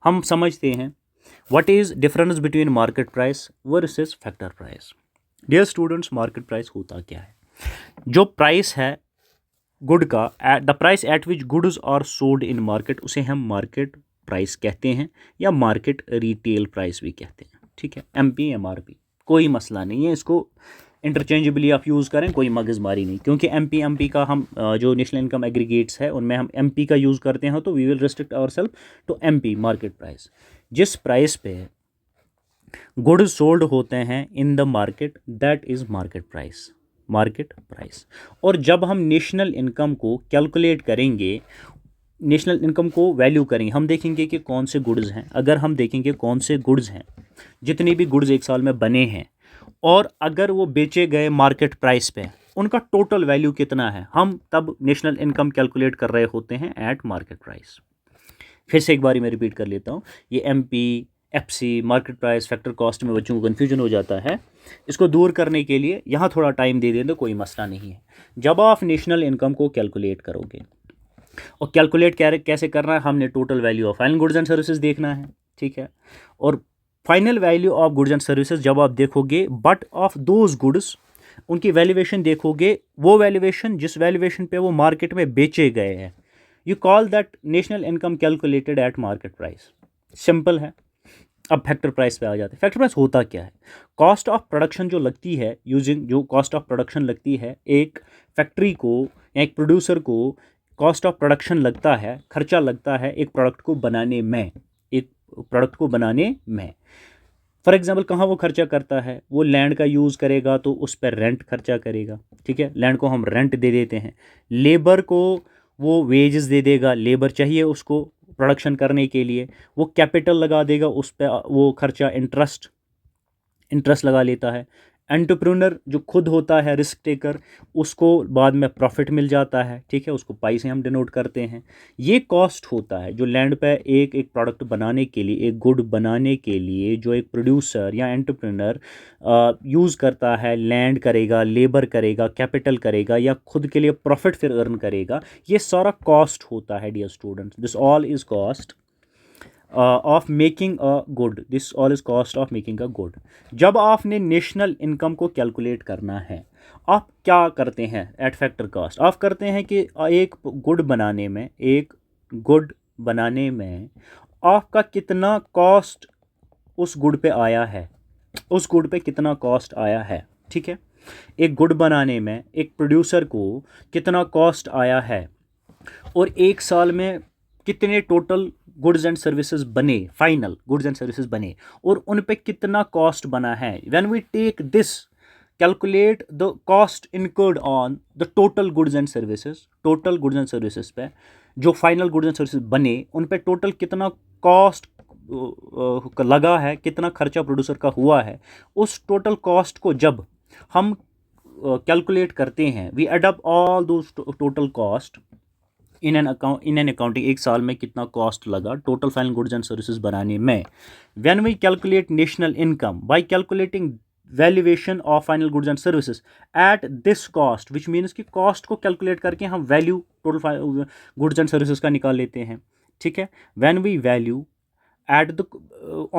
S1: हम समझते हैं what is difference between market price versus factor price. Dear students, market price होता क्या है? जो प्राइस है गुड का, the price at which goods are sold in market, उसे हम मार्केट प्राइस कहते हैं या मार्केट रिटेल प्राइस भी कहते हैं। ठीक है, MP MRP कोई मसला नहीं है, इसको इंटरचेंजेबली आप यूज़ करें, कोई मगजमारी नहीं। क्योंकि MP का हम जो नेशनल इनकम एग्रीगेट्स है उनमें हम MP का यूज़ करते हैं, तो we will restrict our self to MP market price. जिस प्राइस पे गुड्स सोल्ड होते हैं in the market, that is market price. और जब हम नेशनल इनकम को कैलकुलेट करेंगे, नेशनल इनकम को वैल्यू करेंगे, हम देखेंगे कि कौन से गुड्स हैं। अगर हम देखेंगे कौन से गुड्स हैं, जितने भी गुड्स एक साल में बने हैं, और अगर वो बेचे गए मार्केट प्राइस पे, उनका टोटल वैल्यू कितना है, हम तब नेशनल इनकम कैलकुलेट कर रहे होते हैं एट मार्केट प्राइस। फिर से एक बारी मैं रिपीट कर लेता हूँ, ये MP FC market price factor cost में बच्चों को कन्फ्यूजन हो जाता है। इसको दूर करने के लिए यहाँ थोड़ा टाइम दे दें तो कोई मसला नहीं है। जब आप नेशनल इनकम को कैलकुलेट करोगे, और कैलकुलेट कैसे करना है, हमने total value of final goods and services देखना है। ठीक है, और final value of goods and services जब आप देखोगे, बट ऑफ दोज गुड्स, उनकी वैल्यूएशन देखोगे, वो वैल्यूएशन जिस वैल्यूएशन पे वो मार्केट में बेचे गए हैं, you call that national income calculated at market price. Simple है। अब फैक्टर प्राइस पे आ जाते हैं। फैक्टर प्राइस होता क्या है? कॉस्ट ऑफ प्रोडक्शन जो लगती है, जो कॉस्ट ऑफ प्रोडक्शन लगती है, एक फैक्ट्री को या एक प्रोड्यूसर को कॉस्ट ऑफ प्रोडक्शन लगता है, खर्चा लगता है एक प्रोडक्ट को बनाने में, फॉर एग्जांपल कहाँ वो खर्चा करता है? वो लैंड का यूज़ करेगा तो उस पर रेंट खर्चा करेगा। ठीक है, लैंड को हम रेंट दे देते हैं। लेबर को वो वेजेस दे देगा, लेबर चाहिए उसको प्रोडक्शन करने के लिए, वो कैपिटल लगा देगा, उस पर वो खर्चा इंटरेस्ट लगा लेता है। एंटरप्रेन्योर जो खुद होता है रिस्क टेकर, उसको बाद में प्रॉफिट मिल जाता है। ठीक है, उसको पाई से हम डिनोट करते हैं। ये कॉस्ट होता है जो लैंड पे एक प्रोडक्ट बनाने के लिए, एक गुड बनाने के लिए, जो एक प्रोड्यूसर या एंटरप्रेन्योर यूज़ करता है। लैंड करेगा, लेबर करेगा, कैपिटल करेगा, या खुद के लिए प्रॉफिट फिर अर्न करेगा। ये सारा कॉस्ट होता है dear students. This all is cost of making a good. This all is cost of making a good. जब आपने नेशनल इनकम को कैलकुलेट करना है, आप क्या करते हैं एट फैक्टर कॉस्ट? आप करते हैं कि एक गुड बनाने में आपका कितना कॉस्ट उस गुड पे आया है, उस गुड पे कितना कॉस्ट आया है। ठीक है, एक गुड बनाने में एक प्रोड्यूसर को कितना कॉस्ट आया है, और एक साल में कितने टोटल गुड्स एंड सर्विसेज बने, फाइनल गुड्स एंड सर्विसेज बने, और उन पे कितना कॉस्ट बना है। When we take this calculate the cost incurred on the total goods and services पे जो फाइनल गुड्स एंड सर्विसेज बने उन पे टोटल कितना कॉस्ट लगा है, कितना खर्चा प्रोड्यूसर का हुआ है, उस टोटल कॉस्ट को जब हम कैलकुलेट करते हैं, we add up all those total cost in an accounting, एक साल में कितना कॉस्ट लगा total final goods and services बनाने में। When we calculate national income by calculating valuation of final goods and services at this cost, which means कि कॉस्ट को कैलकुलेट करके हम value total goods and services का निकाल लेते हैं, ठीक है। When we value at the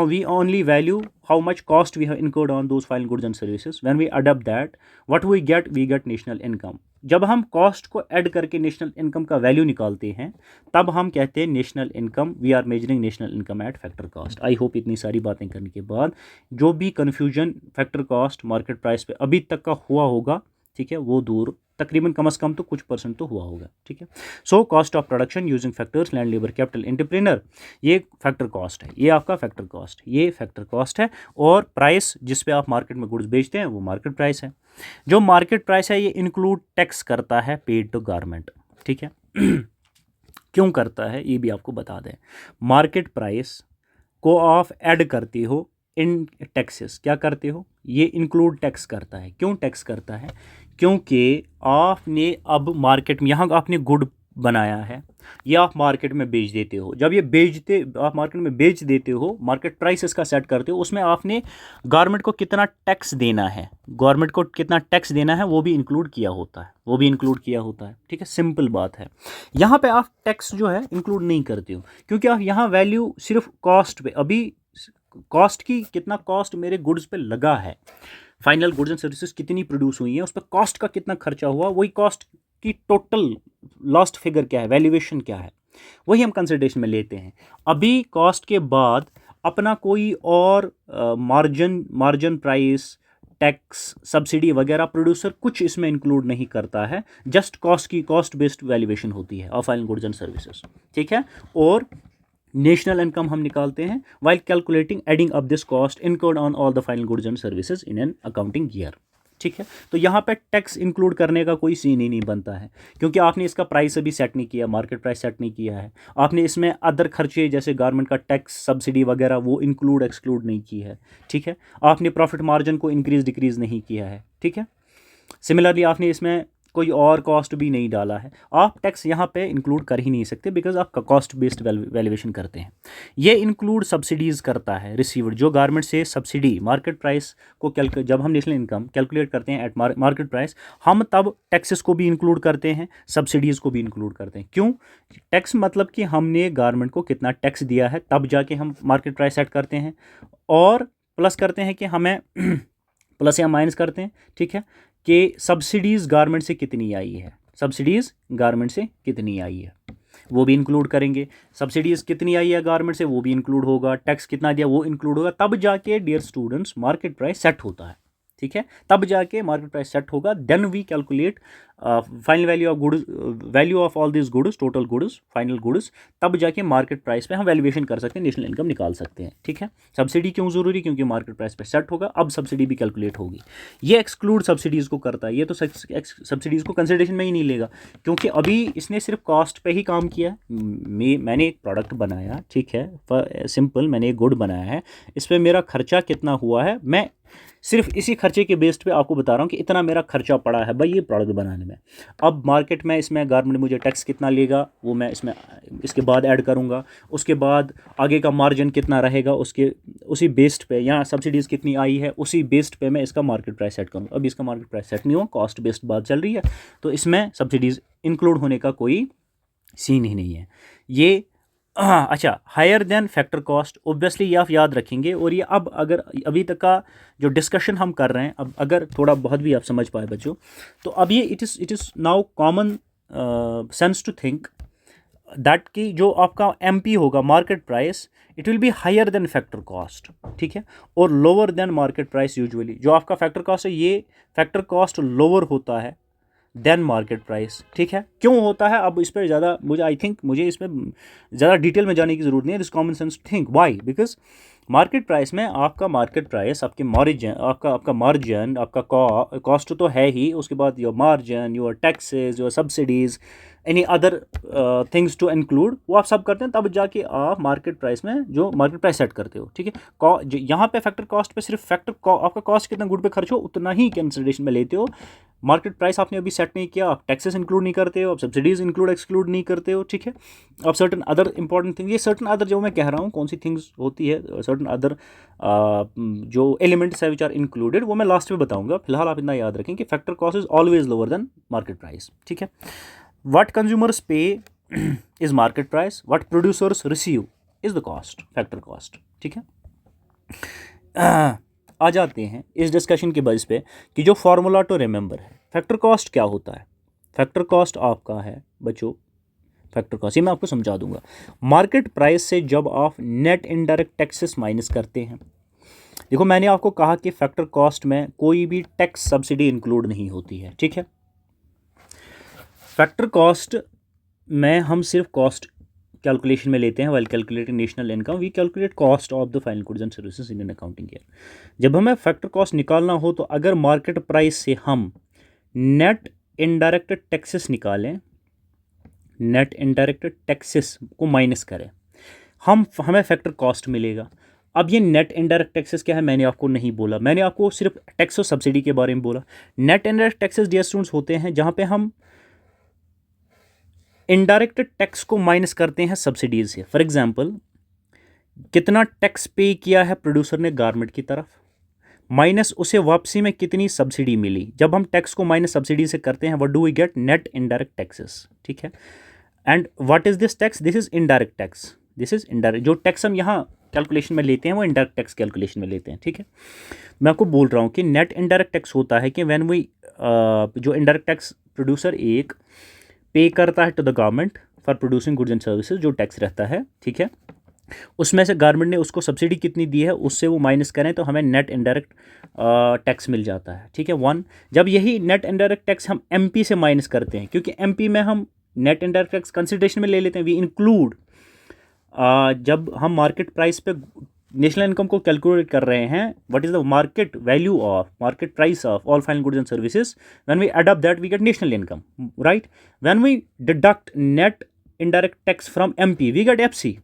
S1: we only value how much cost we have incurred on those final goods and services. When we add up that, what we get national income. जब हम कॉस्ट को ऐड करके नेशनल इनकम का वैल्यू निकालते हैं तब हम कहते हैं national income, we are measuring national income at factor cost. I hope इतनी सारी बातें करने के बाद जो भी confusion factor cost market price पे अभी तक का हुआ होगा, ठीक है, वो दूर तकरीबन कम से कम तो कुछ परसेंट तो हुआ होगा, ठीक है। So cost of production using factors land labour capital entrepreneur, ये फैक्टर कॉस्ट है, ये आपका फैक्टर कॉस्ट, ये फैक्टर कॉस्ट है। और प्राइस जिस पे आप मार्केट में गुड्स बेचते हैं वो मार्केट प्राइस है। जो मार्केट प्राइस है ये इंक्लूड टैक्स करता है पेड टू गारमेंट, ठीक है। क्यों करता है ये भी आपको बता दें। मार्केट प्राइस को आप ऐड करते हो इन टैक्सेस, क्या करते हो, ये इंक्लूड टैक्स करता है। क्यों टैक्स करता है, क्योंकि आपने अब मार्केट में यहाँ आपने गुड बनाया है, ये आप मार्केट में बेच देते हो। जब ये आप मार्केट में बेच देते हो, मार्केट प्राइस इसका सेट करते हो, उसमें आपने गवर्नमेंट को कितना टैक्स देना है, वो भी इंक्लूड किया होता है, ठीक है। सिंपल बात है। यहाँ पे आप टैक्स जो है इंक्लूड नहीं करते हो क्योंकि आप यहाँ वैल्यू सिर्फ कॉस्ट पे, अभी कॉस्ट की कितना कॉस्ट मेरे गुड्स पे लगा है, फाइनल गुड्स एंड सर्विसेज कितनी प्रोड्यूस हुई है, उस पर कॉस्ट का कितना खर्चा हुआ, वही कॉस्ट की टोटल लास्ट फिगर क्या है, वैल्यूएशन क्या है, वही हम कंसिडरेशन में लेते हैं। अभी कॉस्ट के बाद अपना कोई और मार्जिन प्राइस, टैक्स, सब्सिडी वगैरह प्रोड्यूसर कुछ इसमें इंक्लूड नहीं करता है, जस्ट कॉस्ट बेस्ड वैल्यूएशन होती है of final goods and services, ठीक है। और नेशनल इनकम हम निकालते हैं while calculating adding up this cost incurred on all the final goods and services in an accounting year, ठीक है। तो यहाँ पे टैक्स इंक्लूड करने का कोई सीन ही नहीं बनता है क्योंकि आपने इसका प्राइस अभी सेट नहीं किया, मार्केट प्राइस सेट नहीं किया है। आपने इसमें अदर खर्चे जैसे गवर्नमेंट का टैक्स, सब्सिडी वगैरह वो इंक्लूड एक्सक्लूड नहीं की है, ठीक है। आपने प्रॉफिट मार्जिन को इंक्रीज डिक्रीज नहीं किया है, ठीक है। सिमिलरली आपने इसमें कोई और कॉस्ट भी नहीं डाला है, आप टैक्स यहाँ पे इंक्लूड कर ही नहीं सकते बिकॉज आप कॉस्ट बेस्ड वैल्यूएशन करते हैं। ये इंक्लूड सब्सिडीज़ करता है रिसीव्ड, जो गारमेंट से सब्सिडी मार्केट प्राइस को जब हम नेशनल इनकम कैलकुलेट करते हैं एट मार्केट प्राइस, हम तब टैक्सेस को भी इंक्लूड करते हैं, सब्सिडीज़ को भी इंक्लूड करते हैं। क्यों? टैक्स मतलब कि हमने गारमेंट को कितना टैक्स दिया है तब जाके हम मार्केट प्राइस सेट करते हैं, और प्लस करते हैं कि हमें प्लस या माइनस करते हैं, ठीक है, कि सब्सिडीज़ गारमेंट से कितनी आई है, वो भी इंक्लूड करेंगे। सब्सिडीज़ कितनी आई है गवर्नमेंट से वो भी इंक्लूड होगा, टैक्स कितना दिया वो इंक्लूड होगा, तब जाके dear students market price set होता है, ठीक है। तब जाके मार्केट प्राइस सेट होगा। Then we calculate final value of all this goods, total goods, final goods, तब जाके मार्केट प्राइस पे हम वैल्यूएशन कर सकते हैं, नेशनल इनकम निकाल सकते हैं, ठीक है। सब्सिडी क्यों ज़रूरी? क्योंकि मार्केट प्राइस पे सेट होगा, अब सब्सिडी भी कैलकुलेट होगी। ये एक्सक्लूड सब्सिडीज़ को करता है, ये तो सब्सिडीज़ को कंसिडरेशन में ही नहीं लेगा क्योंकि अभी इसने सिर्फ कॉस्ट पे ही काम किया है। मैंने एक प्रोडक्ट बनाया, ठीक है, सिंपल मैंने एक गुड बनाया है, इस पर मेरा खर्चा कितना हुआ है, मैं सिर्फ इसी खर्चे के बेस्ड पे आपको बता रहा हूँ कि इतना मेरा खर्चा पड़ा है भाई ये प्रोडक्ट बनाने में। अब मार्केट में इसमें गवर्नमेंट मुझे टैक्स कितना लेगा वो मैं इसमें इसके बाद ऐड करूँगा, उसके बाद आगे का मार्जिन कितना रहेगा उसी बेस्ड पे, यहाँ सब्सिडीज़ कितनी आई है उसी बेस्ड पे मैं इसका मार्केट प्राइस सेट करूँगा। अभी इसका मार्केट प्राइस सेट नहीं हुआ, कॉस्ट बेस्ड बात चल रही है, तो इसमें सब्सिडीज़ इंक्लूड होने का कोई सीन ही नहीं है। ये अच्छा, higher than factor cost, obviously ये आप याद रखेंगे। और ये अब अगर अभी तक का जो डिस्कशन हम कर रहे हैं, अब अगर थोड़ा बहुत भी आप समझ पाए बच्चों, तो अब ये it is now common sense to think that कि जो आपका एमपी होगा market price, it will be higher than factor cost, ठीक है, और lower than market price. Usually जो आपका फैक्टर कॉस्ट है, ये फैक्टर कॉस्ट लोअर होता है देन मार्केट प्राइस, ठीक है। क्यों होता है अब इस पर ज़्यादा मुझे इसमें ज़्यादा डिटेल में जाने की ज़रूरत नहीं है, this common sense think why, because market price में आपका मार्केट प्राइस, आपके मार्जिन, आपका मार्जिन, आपका कॉस्ट तो है ही, उसके बाद your margin, your taxes, your subsidies, any other things to include, वो आप सब करते हैं, तब जाके आप मार्केट प्राइस में जो मार्केट प्राइस सेट करते हो, ठीक है। यहाँ पे फैक्टर कॉस्ट पे सिर्फ आपका कॉस्ट कितना गुड पे खर्च हो उतना ही कंसिडरेशन में लेते हो। मार्केट प्राइस आपने अभी सेट नहीं किया, आप टैक्सेस इंक्लूड नहीं करते हो, आप सब्सिडीज़ एक्सक्लूड नहीं करते हो, ठीक है। अब सर्टन अदर इंपॉर्टेंट थिंग, ये सर्टन अदर जो मैं कह रहा हूँ कौन सी थिंग्स होती है, सर्टन अदर जो एलिमेंट्स है विच आर इंक्लूडेड, वो मैं लास्ट में बताऊंगा। फिलहाल आप इतना याद रखें कि factor cost is always lower than market price, ठीक है। व्हाट कंज्यूमर्स पे is market price, what producers receive is the cost, factor cost, ठीक है। आ जाते हैं इस डिस्कशन के बेस पे कि जो फार्मूला टू रिमेंबर है, फैक्टर कॉस्ट क्या होता है। फैक्टर कॉस्ट आपका है बच्चों, फैक्टर कॉस्ट ये मैं आपको समझा दूंगा। मार्केट प्राइस से जब आप नेट इनडायरेक्ट टैक्सेस माइनस करते हैं, देखो मैंने आपको कहा कि फैक्टर कॉस्ट में कोई भी टैक्स सब्सिडी इंक्लूड नहीं होती है, ठीक है। फैक्टर कॉस्ट में हम सिर्फ कॉस्ट कैलकुलेशन में लेते हैं, while calculating national income we calculate cost of the final goods and services in an accounting year. जब हमें फैक्टर कॉस्ट निकालना हो तो अगर मार्केट प्राइस से हम नेट इनडायरेक्ट टैक्सेस निकालें, नेट इनडायरेक्ट टैक्सेस को माइनस करें, हमें फैक्टर कॉस्ट मिलेगा। अब ये नेट इनडायरेक्ट टैक्सेस क्या है मैंने आपको नहीं बोला, मैंने आपको सिर्फ टैक्स और सब्सिडी के बारे में बोला। Net indirect taxes dear students होते हैं जहाँ पे हम इनडायरेक्ट टैक्स को माइनस करते हैं सब्सिडीज से। फॉर एग्जांपल, कितना टैक्स पे किया है प्रोड्यूसर ने गारमेंट की तरफ, माइनस उसे वापसी में कितनी सब्सिडी मिली। जब हम टैक्स को माइनस सब्सिडी से करते हैं, what do we get, net indirect taxes, ठीक है। And what is this tax, this is indirect tax, this is indirect. जो टैक्स हम यहाँ कैलकुलेशन में लेते हैं वो इनडायरेक्ट टैक्स कैलकुलेशन में लेते हैं, ठीक है। मैं आपको बोल रहा हूँ कि नेट इनडायरेक्ट टैक्स होता है कि व्हेन वी जो इनडायरेक्ट टैक्स प्रोड्यूसर एक पे करता है to the government for producing goods and services, जो टैक्स रहता है, ठीक है, उसमें से गवर्नमेंट ने उसको सब्सिडी कितनी दी है उससे वो माइनस करें तो हमें नेट इनडायरेक्ट टैक्स मिल जाता है, ठीक है, वन। जब यही नेट इनडायरेक्ट टैक्स हम एमपी से माइनस करते हैं, क्योंकि एमपी में हम नेट इनडायरेक्ट टैक्स कंसिडरेशन में ले लेते हैं, वी इंक्लूड, जब हम मार्केट प्राइस पे नेशनल इनकम को कैलकुलेट कर रहे हैं, what is the market value of, market price of all final goods and services, when we adopt that we get national income, right. When we deduct net indirect tax from MP we get FC.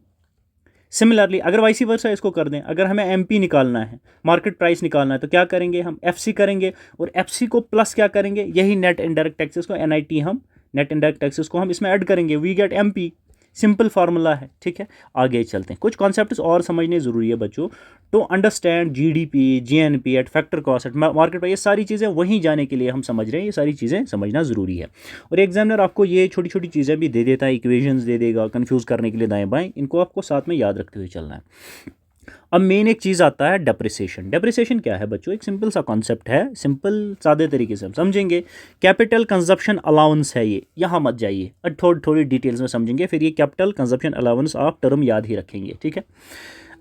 S1: Similarly अगर वाइसी वर्सा इसको कर दें, अगर हमें एमपी निकालना है, मार्केट प्राइस निकालना है, तो क्या करेंगे, हम एफसी करेंगे, और एफसी को प्लस क्या करेंगे, यही नेट इनडायरेक्ट टैक्सेस को, एनआईटी, हम नेट इनडायरेक्ट टैक्सेस को हम इसमें ऐड करेंगे, we get MP. Simple formula है, ठीक है। आगे चलते हैं, कुछ कॉन्सेप्ट्स और समझने ज़रूरी है बच्चों, to understand GDP, GNP at factor cost at market price, ये सारी चीज़ें वहीं जाने के लिए हम समझ रहे हैं, ये सारी चीज़ें समझना ज़रूरी है। और एग्जामिनर आपको ये छोटी छोटी चीज़ें भी दे देता है, इक्वेशंस दे देगा कन्फ्यूज़ करने के लिए दाएं बाएं, इनको आपको साथ में याद रखते हुए चलना है। अब मेन एक चीज़ आता है डेप्रिसिएशन। डेप्रिसिएशन क्या है बच्चों, एक सिंपल सा कॉन्सेप्ट है, सिंपल सादे तरीके से हम समझेंगे। कैपिटल कंजप्शन अलाउंस है ये, यहाँ मत जाइए, और थोड़ी डिटेल्स में समझेंगे, फिर ये कैपिटल कंजप्शन अलाउंस आप टर्म याद ही रखेंगे, ठीक है।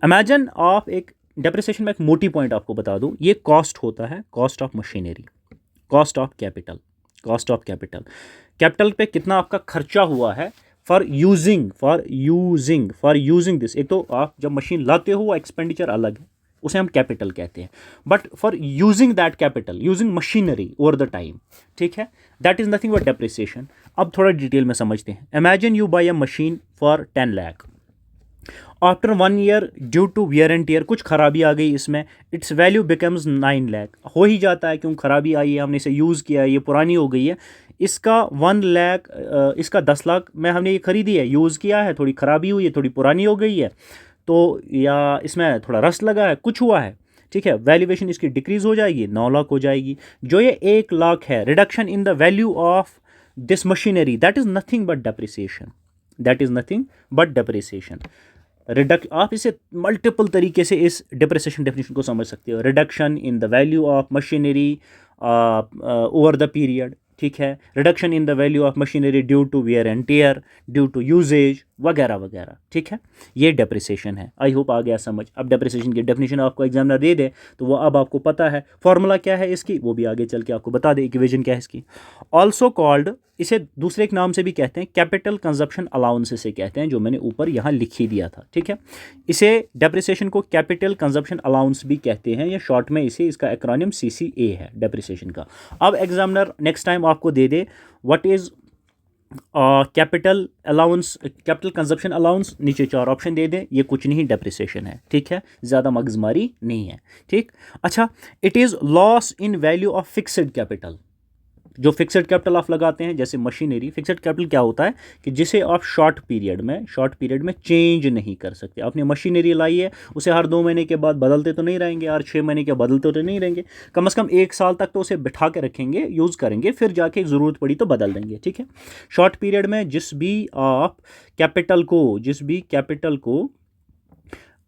S1: इमेजिन आप एक डेप्रिसिएशन में एक मोटी पॉइंट आपको बता दूँ, ये कॉस्ट होता है, cost of machinery, cost of capital, cost of capital, capital पे कितना आपका खर्चा हुआ है फॉर यूजिंग दिस। एक तो आप जब मशीन लाते हो वो एक्सपेंडिचर अलग है, उसे हम कैपिटल कहते हैं, but for using that capital, using machinery over the time, ठीक है, that is nothing but depreciation. अब थोड़ा डिटेल में समझते हैं। Imagine you buy a machine for 10 lakh, after 1 year due to wear and tear कुछ खराबी आ गई इसमें, इट्स वैल्यू बिकम्स 9 लाख। हो ही जाता है, क्यों, खराबी आई है, हमने इसे यूज़ किया है, ये पुरानी हो गई है। इसका 1 लाख, इसका 10 लाख में हमने ये खरीदी है, यूज़ किया है, थोड़ी ख़राबी हुई है, थोड़ी पुरानी हो गई है, तो या इसमें थोड़ा रस्ट लगा है, कुछ हुआ है, ठीक है, वैल्यूएशन इसकी डिक्रीज़ हो जाएगी, 9 लाख हो जाएगी। जो ये 1 लाख है, reduction in the value of this machinery, that is nothing but depreciation, that is nothing but depreciation. आप इसे मल्टीपल तरीके से इस डेप्रिसिएशन डेफिनेशन को समझ सकते हो। Reduction in the value of machinery over the period, ठीक है, reduction in the value of machinery due to wear and tear, due to usage, वगैरह वगैरह, ठीक है। ये डेप्रिसिएशन है। आई होप आ गया समझ। अब डेप्रिसिएशन की डेफिनेशन आपको एग्जामिनर दे दे तो वो अब आपको पता है, फॉर्मूला क्या है इसकी वो भी आगे चल के आपको बता दे, इक्वेशन क्या है इसकी। ऑल्सो कॉल्ड, इसे दूसरे एक नाम से भी कहते हैं, कैपिटल कंजप्शन अलाउंस से कहते हैं, जो मैंने ऊपर यहाँ लिख ही दिया था, ठीक है। इसे डेप्रिसिएशन को कैपिटल कंजप्शन अलाउंस भी कहते हैं, या शॉर्ट में इसे इसका एक्रोनिम CCA है डेप्रिसिएशन का। अब एग्जामिनर नेक्स्ट टाइम आपको दे दे what is capital allowance, capital consumption allowance, नीचे 4 ऑप्शन दे दें, ये कुछ नहीं डेप्रिसिएशन है, ठीक है, ज़्यादा मगजमारी नहीं है, ठीक। अच्छा, it is loss in value of fixed capital, जो फिक्स्ड कैपिटल आप लगाते हैं जैसे मशीनरी। फिक्स्ड कैपिटल क्या होता है कि जिसे आप शॉर्ट पीरियड में चेंज नहीं कर सकते। आपने मशीनरी लाई है, उसे हर 2 महीने के बाद बदलते तो नहीं रहेंगे, हर 6 महीने के बदलते तो नहीं रहेंगे, कम से कम 1 साल तक तो उसे बिठा के रखेंगे, यूज़ करेंगे, फिर जाके ज़रूरत पड़ी तो बदल देंगे, ठीक है। शॉर्ट पीरियड में जिस भी कैपिटल को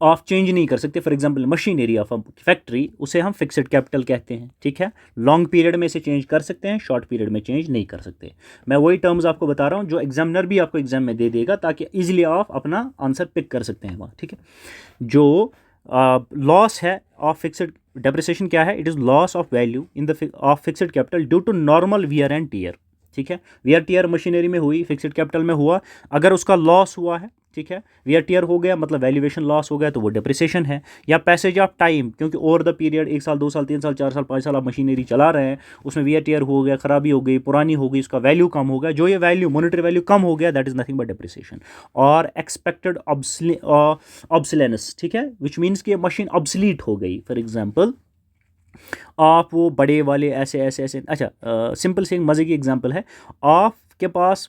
S1: आप चेंज नहीं कर सकते, for example machinery of factory, उसे हम फिक्स्ड कैपिटल कहते हैं, ठीक है। लॉन्ग पीरियड में इसे चेंज कर सकते हैं, शॉर्ट पीरियड में चेंज नहीं कर सकते। मैं वही टर्म्स आपको बता रहा हूँ जो एग्जामिनर भी आपको एग्जाम में दे देगा, ताकि इजीली आप अपना आंसर पिक कर सकते हैं वहाँ, ठीक है। जो लॉस है ऑफ फिक्स्ड, डेप्रिसिएशन क्या है, it is loss of value in the of fixed capital due to normal wear and tear, ठीक है। वियर टीयर मशीनरी में हुई, फिक्स्ड कैपिटल में हुआ, अगर उसका लॉस हुआ है, ठीक है, वियर टीयर हो गया मतलब वैल्यूएशन लॉस हो गया, तो वो डेप्रिसिएशन है। या पैसेज ऑफ टाइम, क्योंकि ओवर द पीरियड 1 साल 2 साल 3 साल 4 साल 5 साल आप मशीनरी चला रहे हैं, उसमें वियर टीयर हो गया, खराबी हो गई, पुरानी हो गई, उसका वैल्यू कम हो गया, जो ये वैल्यू मॉनेटरी वैल्यू कम हो गया, that is nothing but depreciation. और एक्सपेक्टेड ऑब्सोलेनेस, ठीक है, विच मीन्स कि मशीन ऑब्सलीट हो गई। फॉर एग्जाम्पल आप वो बड़े वाले ऐसे ऐसे ऐसे, अच्छा सिंपल से एक मज़े की एग्जांपल है, आपके पास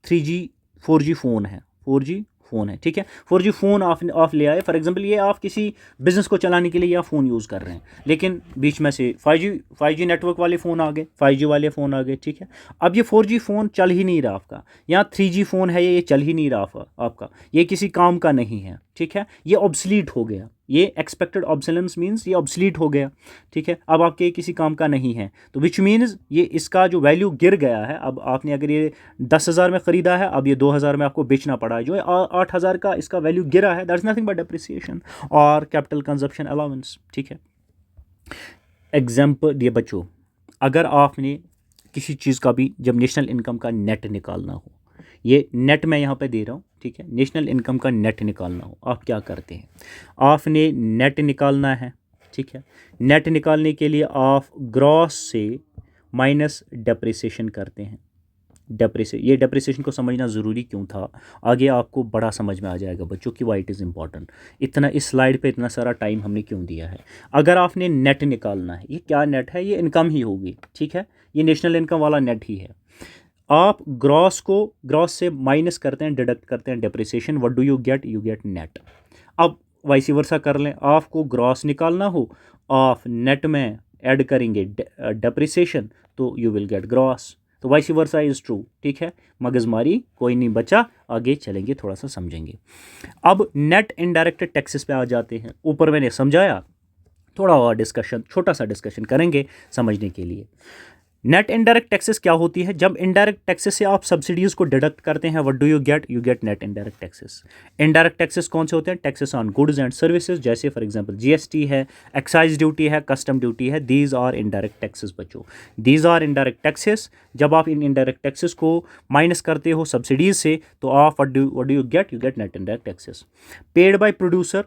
S1: 3G 4G फ़ोन है, 4G फ़ोन है, ठीक है, 4G फ़ोन आप ले आए, फॉर एग्जांपल ये आप किसी बिज़नेस को चलाने के लिए यह फ़ोन यूज़ कर रहे हैं, लेकिन बीच में से 5G नेटवर्क वाले फ़ोन आ गए, 5G वाले फ़ोन आ गए, ठीक है। अब ये 4G फ़ोन चल ही नहीं रहा आपका, यहाँ 3G फ़ोन है, ये चल ही नहीं रहा आपका, ये किसी काम का नहीं है, ठीक है, ये ऑब्सलीट हो गया, ये एक्सपेक्टेड ऑब्सोलेंस मीन्स ये ऑब्सलीट हो गया, ठीक है, अब आपके किसी काम का नहीं है, तो विच मीन्स ये इसका जो वैल्यू गिर गया है। अब आपने अगर ये 10,000 में ख़रीदा है, अब ये 2,000 में आपको बेचना पड़ा है, जो 8,000 का इसका वैल्यू गिरा है, that is nothing but depreciation और कैपिटल कंजप्शन अलाउंस, ठीक है। एग्जाम्पल ये बच्चों, अगर आपने किसी चीज़ का भी जब नेशनल इनकम का नेट निकालना हो, ये नेट मैं यहाँ पे दे रहा हूँ, ठीक है, नेशनल इनकम का नेट निकालना हो, आप क्या करते हैं, आपने नेट निकालना है, ठीक है। नेट निकालने के लिए आप ग्रॉस से माइनस डेप्रिसिएशन करते हैं। ये डेप्रिसिएशन को समझना ज़रूरी क्यों था, आगे आपको बड़ा समझ में आ जाएगा बच्चों कि वाई इट इज़ इंपॉर्टेंट। इतना इस स्लाइड पे इतना सारा टाइम हमने क्यों दिया है। अगर आपने नेट निकालना है, ये क्या नेट है, ये इनकम ही होगी, ठीक है, ये नेशनल इनकम वाला नेट ही है। आप ग्रॉस से माइनस करते हैं, डिडक्ट करते हैं depreciation, what do you gate net. अब वाइस वर्सा कर लें, आपको ग्रॉस निकालना हो, आप नेट में ऐड करेंगे डेप्रिसिएशन, तो यू विल गेट ग्रॉस, तो वाइस वर्सा इज़ ट्रू, ठीक है। मगजमारी कोई नहीं बचा, आगे चलेंगे थोड़ा सा समझेंगे। अब नेट इनडायरेक्ट टैक्सेस पे आ जाते हैं, ऊपर मैंने समझाया, थोड़ा और डिस्कशन, छोटा सा डिस्कशन करेंगे समझने के लिए। नेट इनडायरेक्ट टैक्सेस क्या होती है, जब इनडायरेक्ट टैक्सेस से आप सब्सिडीज़ को डिडक्ट करते हैं, what do you gate net indirect taxes. Indirect taxes कौन से होते हैं, taxes on goods and services, जैसे फॉर एग्जांपल GST है, एक्साइज ड्यूटी है, कस्टम ड्यूटी है, दीज आर इनडायरेक्ट टैक्सेस बच्चों, दीज आर इनडायरेक्ट टैक्सेस। जब आप इन इनडायरेक्ट टैक्सेस को माइनस करते हो सब्सिडीज़ से, तो आप what do you gate net indirect taxes. Paid by producer,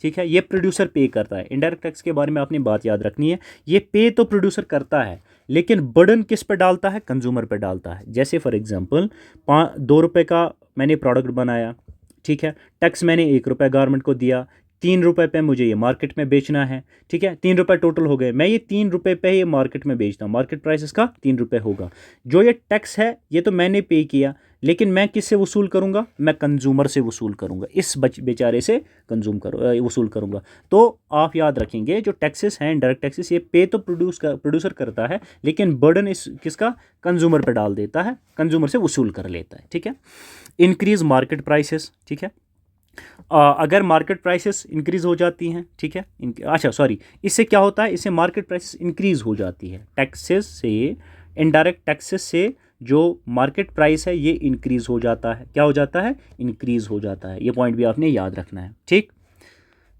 S1: ठीक है, ये प्रोड्यूसर पे करता है। इनडायरेक्ट टैक्स के बारे में आपने बात याद रखनी है, ये पे तो प्रोड्यूसर करता है, लेकिन बर्डन किस पे डालता है, कंज्यूमर पे डालता है। जैसे फॉर एग्जांपल 2 रुपये का मैंने प्रोडक्ट बनाया, ठीक है, टैक्स मैंने 1 रुपये गवर्नमेंट को दिया, 3 रुपये पे मुझे ये मार्केट में बेचना है, ठीक है, 3 रुपये टोटल हो गए, मैं ये 3 रुपये पे ये मार्केट में बेचता हूँ, मार्केट प्राइस इसका 3 रुपये होगा। जो ये टैक्स है ये तो मैंने पे किया, लेकिन मैं किससे वसूल करूँगा, मैं कंज्यूमर से वसूल करूँगा, इस बेचारे से वसूल करूँगा। तो आप याद रखेंगे जो टैक्सेस हैं डायरेक्ट टैक्सेस, ये पे तो प्रोड्यूसर करता है, लेकिन बर्डन इस किसका, कंज्यूमर पे डाल देता है, कंज्यूमर से वसूल कर लेता है, ठीक है। इंक्रीज मार्केट प्राइसेस, ठीक है, अगर मार्केट प्राइसेस इंक्रीज़ हो जाती हैं, ठीक है, अच्छा सॉरी, इससे क्या होता है, इससे मार्केट प्राइसेस इंक्रीज़ हो जाती है, टैक्सेस से, इनडायरेक्ट टैक्सेस से जो मार्केट प्राइस है ये इंक्रीज़ हो जाता है, क्या हो जाता है, इंक्रीज़ हो जाता है। ये पॉइंट भी आपने याद रखना है, ठीक।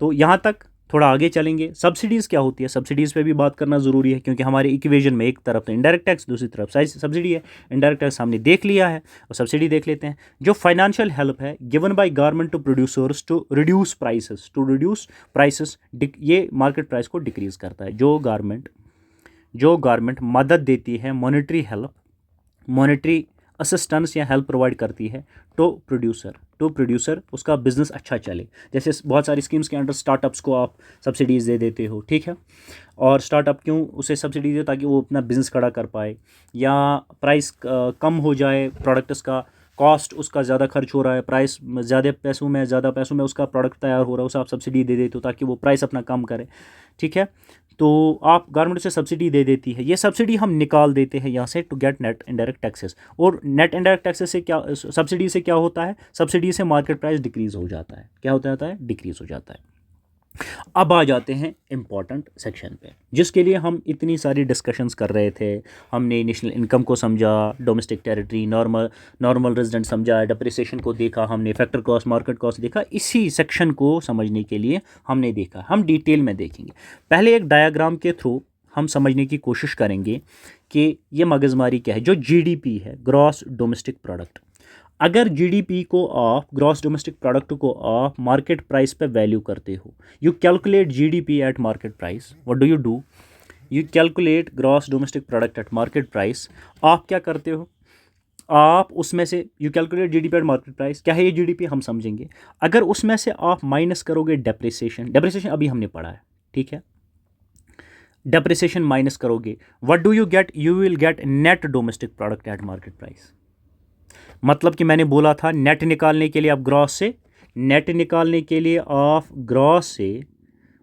S1: तो यहाँ तक थोड़ा आगे चलेंगे। सब्सिडीज़ क्या होती है, सब्सिडीज़ पे भी बात करना ज़रूरी है, क्योंकि हमारे इक्वेशन में एक तरफ तो इनडायरेक्ट टैक्स, दूसरी तरफ सब्सिडी है। इनडायरेक्ट टैक्स हमने देख लिया है और सब्सिडी देख लेते हैं। जो फाइनेंशियल हेल्प है given by government to producers to reduce prices, ये मार्केट प्राइस को डिक्रीज़ करता है। जो गवर्नमेंट मदद देती है, मॉनेटरी हेल्प, मॉनेटरी असिस्टेंस या हेल्प प्रोवाइड करती है टू प्रोड्यूसर, उसका बिजनेस अच्छा चले। जैसे बहुत सारी स्कीम्स के अंडर स्टार्टअप्स को आप सब्सिडीज़ दे देते हो, ठीक है। और स्टार्टअप क्यों उसे सब्सिडी दे, ताकि वो अपना बिजनेस खड़ा कर पाए, या प्राइस कम हो जाए प्रोडक्ट्स का, कॉस्ट उसका ज़्यादा खर्च हो रहा है, प्राइस ज़्यादा पैसों में उसका प्रोडक्ट तैयार हो रहा है, उसे आप सब्सिडी दे देते हो ताकि वो प्राइस अपना कम करे, ठीक है। तो आप गवर्नमेंट से सब्सिडी दे देती है, ये सब्सिडी हम निकाल देते हैं यहाँ से to get net indirect taxes. और नेट इनडायरेक्ट टैक्सेस से क्या, सब्सिडी से क्या होता है, सब्सिडी से मार्केट प्राइस डिक्रीज़ हो जाता है, क्या होता जाता है, डिक्रीज़ हो जाता है। अब आ जाते हैं इम्पॉर्टेंट सेक्शन पे, जिसके लिए हम इतनी सारी डिस्कशंस कर रहे थे। हमने नेशनल इनकम को समझा, डोमेस्टिक टेरिटरी, नॉर्मल रेजिडेंट समझा, डेप्रिसिएशन को देखा हमने, फैक्टर कॉस्ट, मार्केट कॉस्ट देखा। इसी सेक्शन को समझने के लिए हमने देखा, हम डिटेल में देखेंगे। पहले एक डायग्राम के थ्रू हम समझने की कोशिश करेंगे कि ये मगजमारी क्या है। जो जीडीपी है, ग्रॉस डोमेस्टिक प्रोडक्ट, अगर जीडीपी को आप, ग्रॉस डोमेस्टिक प्रोडक्ट को आप मार्केट प्राइस पे वैल्यू करते हो, you calculate GDP at market price, what do you you calculate gross domestic product at market price. आप क्या करते हो, आप उसमें से, you calculate GDP at market price, क्या है ये जीडीपी हम समझेंगे। अगर उसमें से आप माइनस करोगे डेप्रिसिएशन अभी हमने पढ़ा है, ठीक है, डेप्रिसिएशन माइनस करोगे, what do you get, you will get net domestic product at market price. मतलब कि मैंने बोला था नेट निकालने के लिए आप ग्रॉस से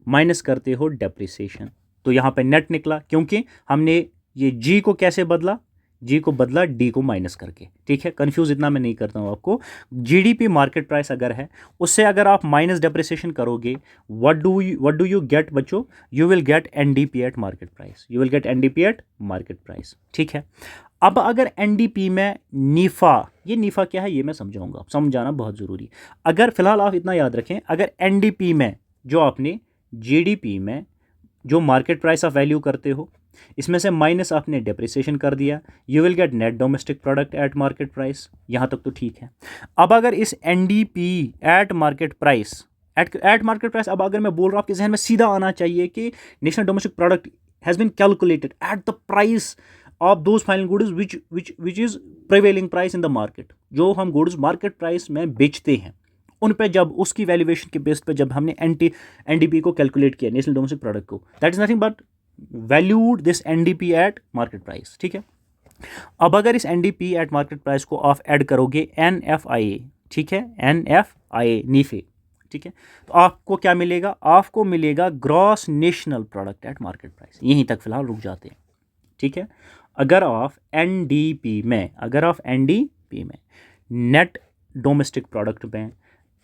S1: माइनस करते हो डेप्रिसिएशन। तो यहाँ पे नेट निकला, क्योंकि हमने ये जी को कैसे बदला, जी को बदला डी को माइनस करके, ठीक है। कंफ्यूज इतना मैं नहीं करता हूँ आपको। जीडीपी मार्केट प्राइस अगर है, उससे अगर आप माइनस डेप्रिसिएशन करोगे, व्हाट डू यू गेट बच्चों, you will get NDP at market price, you will get NDP at market price, ठीक है। अब अगर एनडीपी में नीफा, ये नीफा क्या है ये मैं समझाऊंगा, समझाना बहुत ज़रूरी। अगर फिलहाल आप इतना याद रखें, अगर एनडीपी में जो आपने जीडीपी में जो मार्केट प्राइस ऑफ वैल्यू करते हो, इसमें से माइनस आपने डेप्रिसिएशन कर दिया, you will get net domestic product at market price. यहाँ तक तो ठीक है। अब अगर इस NDP at market price, eight market price, अब अगर मैं बोल रहा हूँ आपके जहन में सीधा आना चाहिए कि national domestic product has been calculated at the price of those final goods which is prevailing price in the market. जो हम गुड्स मार्केट प्राइस में बेचते हैं, उन पे जब उसकी वैल्यूएशन के बेस पे जब हमने एनडीपी को कैलकुलेट किया, नेशनल डोमेस्टिक प्रोडक्ट को, that is nothing but valued this NDP at market price, ठीक है। अब अगर इस एनडीपी एट मार्केट प्राइस को आप ऐड करोगे एनएफआईए, ठीक है, एनएफआईए नीफे, ठीक है, तो आपको क्या मिलेगा, आपको मिलेगा gross national product at market price. यहीं तक फिलहाल रुक जाते हैं, ठीक है। अगर आप एनडीपी में नेट डोमेस्टिक प्रोडक्ट में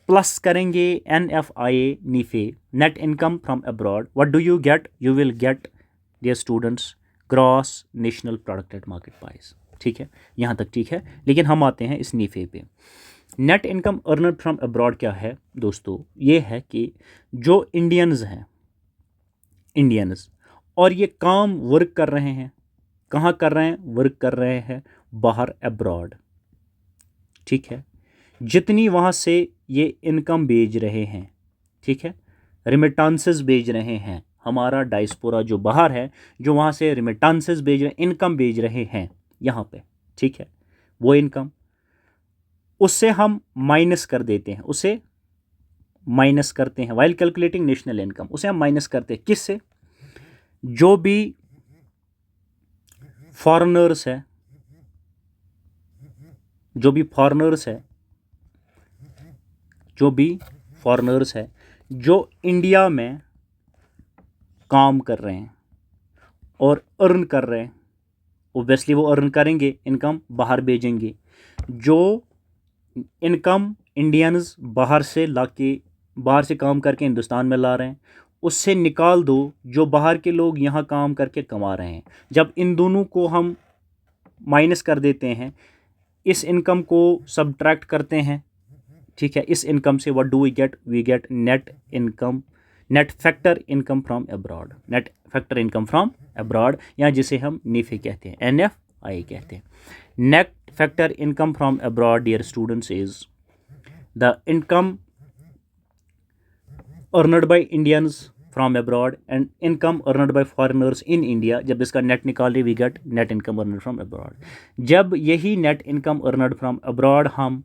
S1: प्लस करेंगे एनएफआईए नीफे, net income from abroad, what do you get, you will get dear students gross national product at market price, ठीक है। यहाँ तक ठीक है। लेकिन हम आते हैं इस नीफे पे। Net income earned from abroad क्या है दोस्तों, ये है कि जो इंडियंस हैं, और ये काम वर्क कर रहे हैं, कहाँ कर रहे हैं, वर्क कर रहे हैं बाहर, अब्रॉड, ठीक है। जितनी वहाँ से ये इनकम भेज रहे हैं, ठीक है, रिमिटांसेस भेज रहे हैं, हमारा डायस्पोरा जो बाहर है, जो वहाँ से रिमिटांसेस भेज रहे, इनकम भेज रहे हैं यहाँ पे, ठीक है, वो इनकम उससे हम माइनस कर देते हैं, उसे माइनस करते हैं वाइल कैलकुलेटिंग नेशनल इनकम, उसे हम माइनस करते हैं किससे, जो भी फॉरेनर्स है, जो भी फॉरेनर्स है जो इंडिया में काम कर रहे हैं और अर्न कर रहे हैं, ओब्वियसली वो अर्न करेंगे, इनकम बाहर भेजेंगे। जो इनकम इंडियंस बाहर से काम करके हिंदुस्तान में ला रहे हैं, उससे निकाल दो जो बाहर के लोग यहाँ काम करके कमा रहे हैं। जब इन दोनों को हम माइनस कर देते हैं, इस इनकम को सब्ट्रैक्ट करते हैं, ठीक है। इस इनकम से what do we get net income, net factor income from abroad, net factor income from abroad, या जिसे हम NIFI कहते हैं, NFI कहते हैं। Net factor income from abroad dear students is the income earned by Indians from abroad and income earned by foreigners in India. जब इसका नेट निकाले we get net income earned from abroad. जब यही net income earned from abroad हम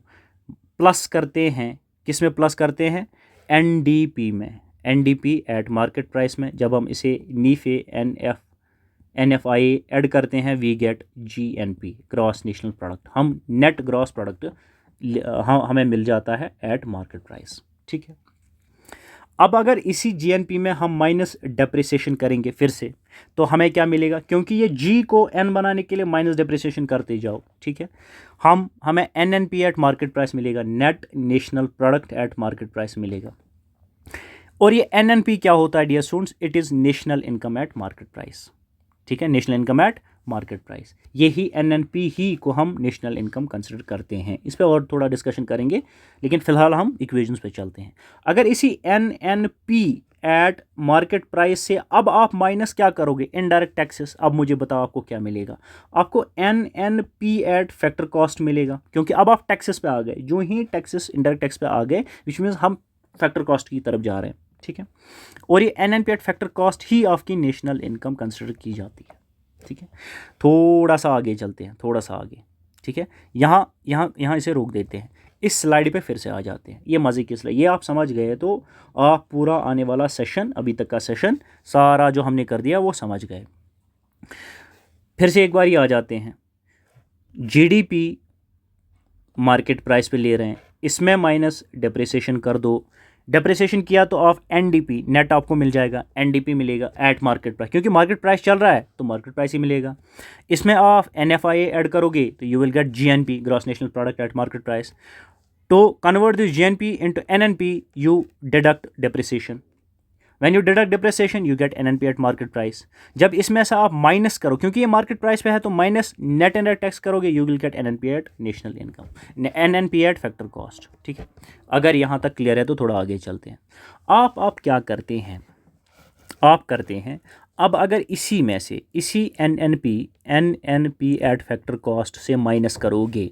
S1: प्लस करते हैं, किस में प्लस करते हैं, NDP में, NDP एट मार्केट प्राइस में, जब हम इसे NIFI NFI ऐड करते हैं we get GNP gross national product. हम नेट ग्रॉस प्रोडक्ट हमें मिल जाता है एट मार्केट प्राइस, ठीक है। अब अगर इसी GNP में हम माइनस डेप्रिसिएशन करेंगे फिर से, तो हमें क्या मिलेगा, क्योंकि ये G को N बनाने के लिए माइनस डेप्रिसिएशन करते जाओ, ठीक है। हमें NNP एट मार्केट प्राइस मिलेगा, net national product at market price मिलेगा। और ये NNP क्या होता है dear students, it is national income at market price, ठीक है, national income at market price. यही NNP ही को हम नेशनल इनकम कंसिडर करते हैं। इस पर और थोड़ा डिस्कशन करेंगे, लेकिन फिलहाल हम इक्वेशंस पे चलते हैं। अगर इसी NNP एट मार्केट प्राइस से अब आप माइनस क्या करोगे, इनडायरेक्ट टैक्सेस। अब मुझे बताओ आपको क्या मिलेगा, आपको NNP एट फैक्टर कॉस्ट मिलेगा, क्योंकि अब आप टैक्सेस पे आ गए। जो ही टैक्सेस इनडायरेक्ट टैक्स पे आ गए, विच मीन्स हम फैक्टर कॉस्ट की तरफ जा रहे हैं, ठीक है। और ये NNP एट फैक्टर कॉस्ट ही आपकी नेशनल इनकम कंसिडर की जाती है, ठीक है। थोड़ा सा आगे चलते हैं, थोड़ा सा आगे, ठीक है। यहाँ इसे रोक देते हैं, इस स्लाइड पे फिर से आ जाते हैं। ये मज़े की स्लाइड, ये आप समझ गए तो आप पूरा आने वाला सेशन, अभी तक का सेशन सारा जो हमने कर दिया वो समझ गए। फिर से एक बार ही आ जाते हैं, GDP मार्केट प्राइस पे ले रहे हैं, इसमें माइनस डेप्रिसिएशन कर दो। डेप्रिसिएशन किया तो ऑफ NDP नेट आपको मिल जाएगा, NDP मिलेगा एट मार्केट प्राइस, क्योंकि मार्केट प्राइस चल रहा है तो मार्केट प्राइस ही मिलेगा। इसमें आप NFI ऐड करोगे तो you will get GNP gross national product at market price. तो convert this GNP into NNP, you deduct depreciation. When you deduct depreciation you get NNP at market price. जब इसमें से आप माइनस करो, क्योंकि ये मार्केट प्राइस पे है, तो माइनस नेट इनडायरेक्ट टैक्स करोगे, you will get NNP at national income, NNP at factor cost, ठीक है। अगर यहाँ तक क्लियर है तो थोड़ा आगे चलते हैं। आप क्या करते हैं, आप करते हैं अब अगर इसी में से इसी NNP एट फैक्टर कॉस्ट से माइनस करोगे,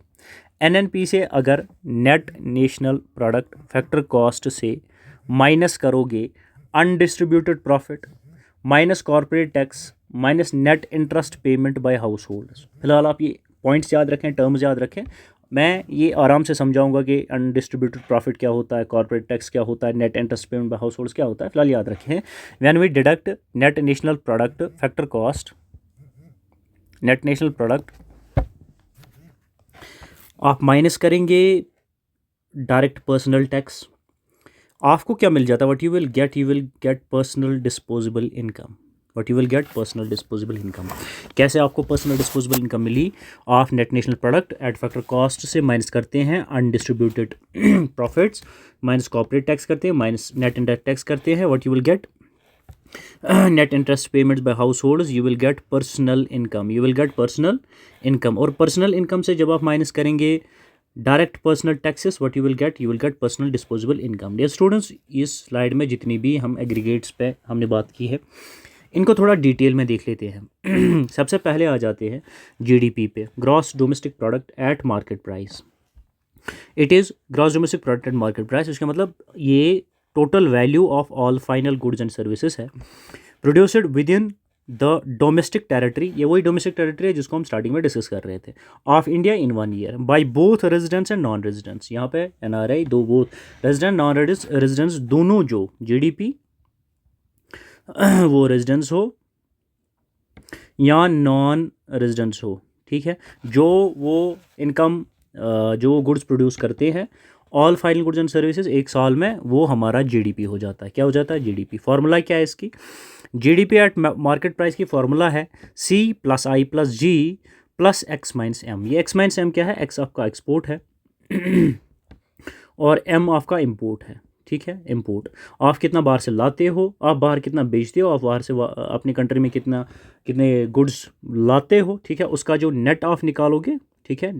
S1: NNP से अगर net national product factor cost से माइनस करोगे undistributed profit minus corporate tax minus net interest payment by house holds. फिलहाल आप ये पॉइंट्स याद रखें, टर्म्स याद रखें। मैं ये आराम से समझाऊंगा कि अनडिस्ट्रीब्यूटेड प्रॉफिट क्या होता है, कॉर्पोरेट टैक्स क्या होता है, net interest payment by households क्या होता है। फिलहाल याद रखें, when we deduct net national product factor cost, net national product आप माइनस करेंगे डायरेक्ट पर्सनल टैक्स, आपको क्या मिल जाता है, what you will get personal disposable income, what you will get personal disposable income. कैसे आपको पर्सनल डिस्पोजेबल इनकम मिली, आप net national product at factor cost से माइनस करते हैं undistributed profits, minus corporate tax करते हैं, माइनस नेट इंटरेस्ट टैक्स करते हैं, what you will get net interest payments by households, you will get personal income, you will get personal income. और पर्सनल इनकम से जब आप माइनस करेंगे direct personal taxes, what you will get personal disposable income. Dear students, इस स्लाइड में जितनी भी हम एग्रीगेट्स पे हमने बात की है, इनको थोड़ा डिटेल में देख लेते हैं। सबसे पहले आ जाते हैं GDP पे, gross domestic product at market price. It is gross domestic product at market price, इसका मतलब ये total value of all final goods and services है produced within the domestic territory. ये वही डोमेस्टिक टेरिटरी है जिसको हम स्टार्टिंग में डिस्कस कर रहे थे, of India in 1 year by both residents and non residents. यहाँ पे NRI दो, बोथ रेजिडेंट नॉन रेजिडेंट्स दोनों, जो GDP वो रेजिडेंट्स हो या नॉन रेजिडेंट्स हो, ठीक है, जो वो इनकम जो गुड्स प्रोड्यूस करते हैं, all final goods and services एक साल में, वो हमारा GDP हो जाता है। क्या हो जाता है? GDP। फार्मूला क्या है इसकी? GDP एट मार्केट प्राइस की फार्मूला है C + I + G + X - M। ये X - M क्या है? X आपका एक्सपोर्ट है और M आपका इम्पोर्ट है, ठीक है, इम्पोर्ट। आप कितना बाहर से लाते हो, आप बाहर कितना बेचते हो, आप बाहर से अपनी कंट्री में कितने गुड्स लाते हो, ठीक है, उसका जो नेट ऑफ निकालोगे, ठीक है,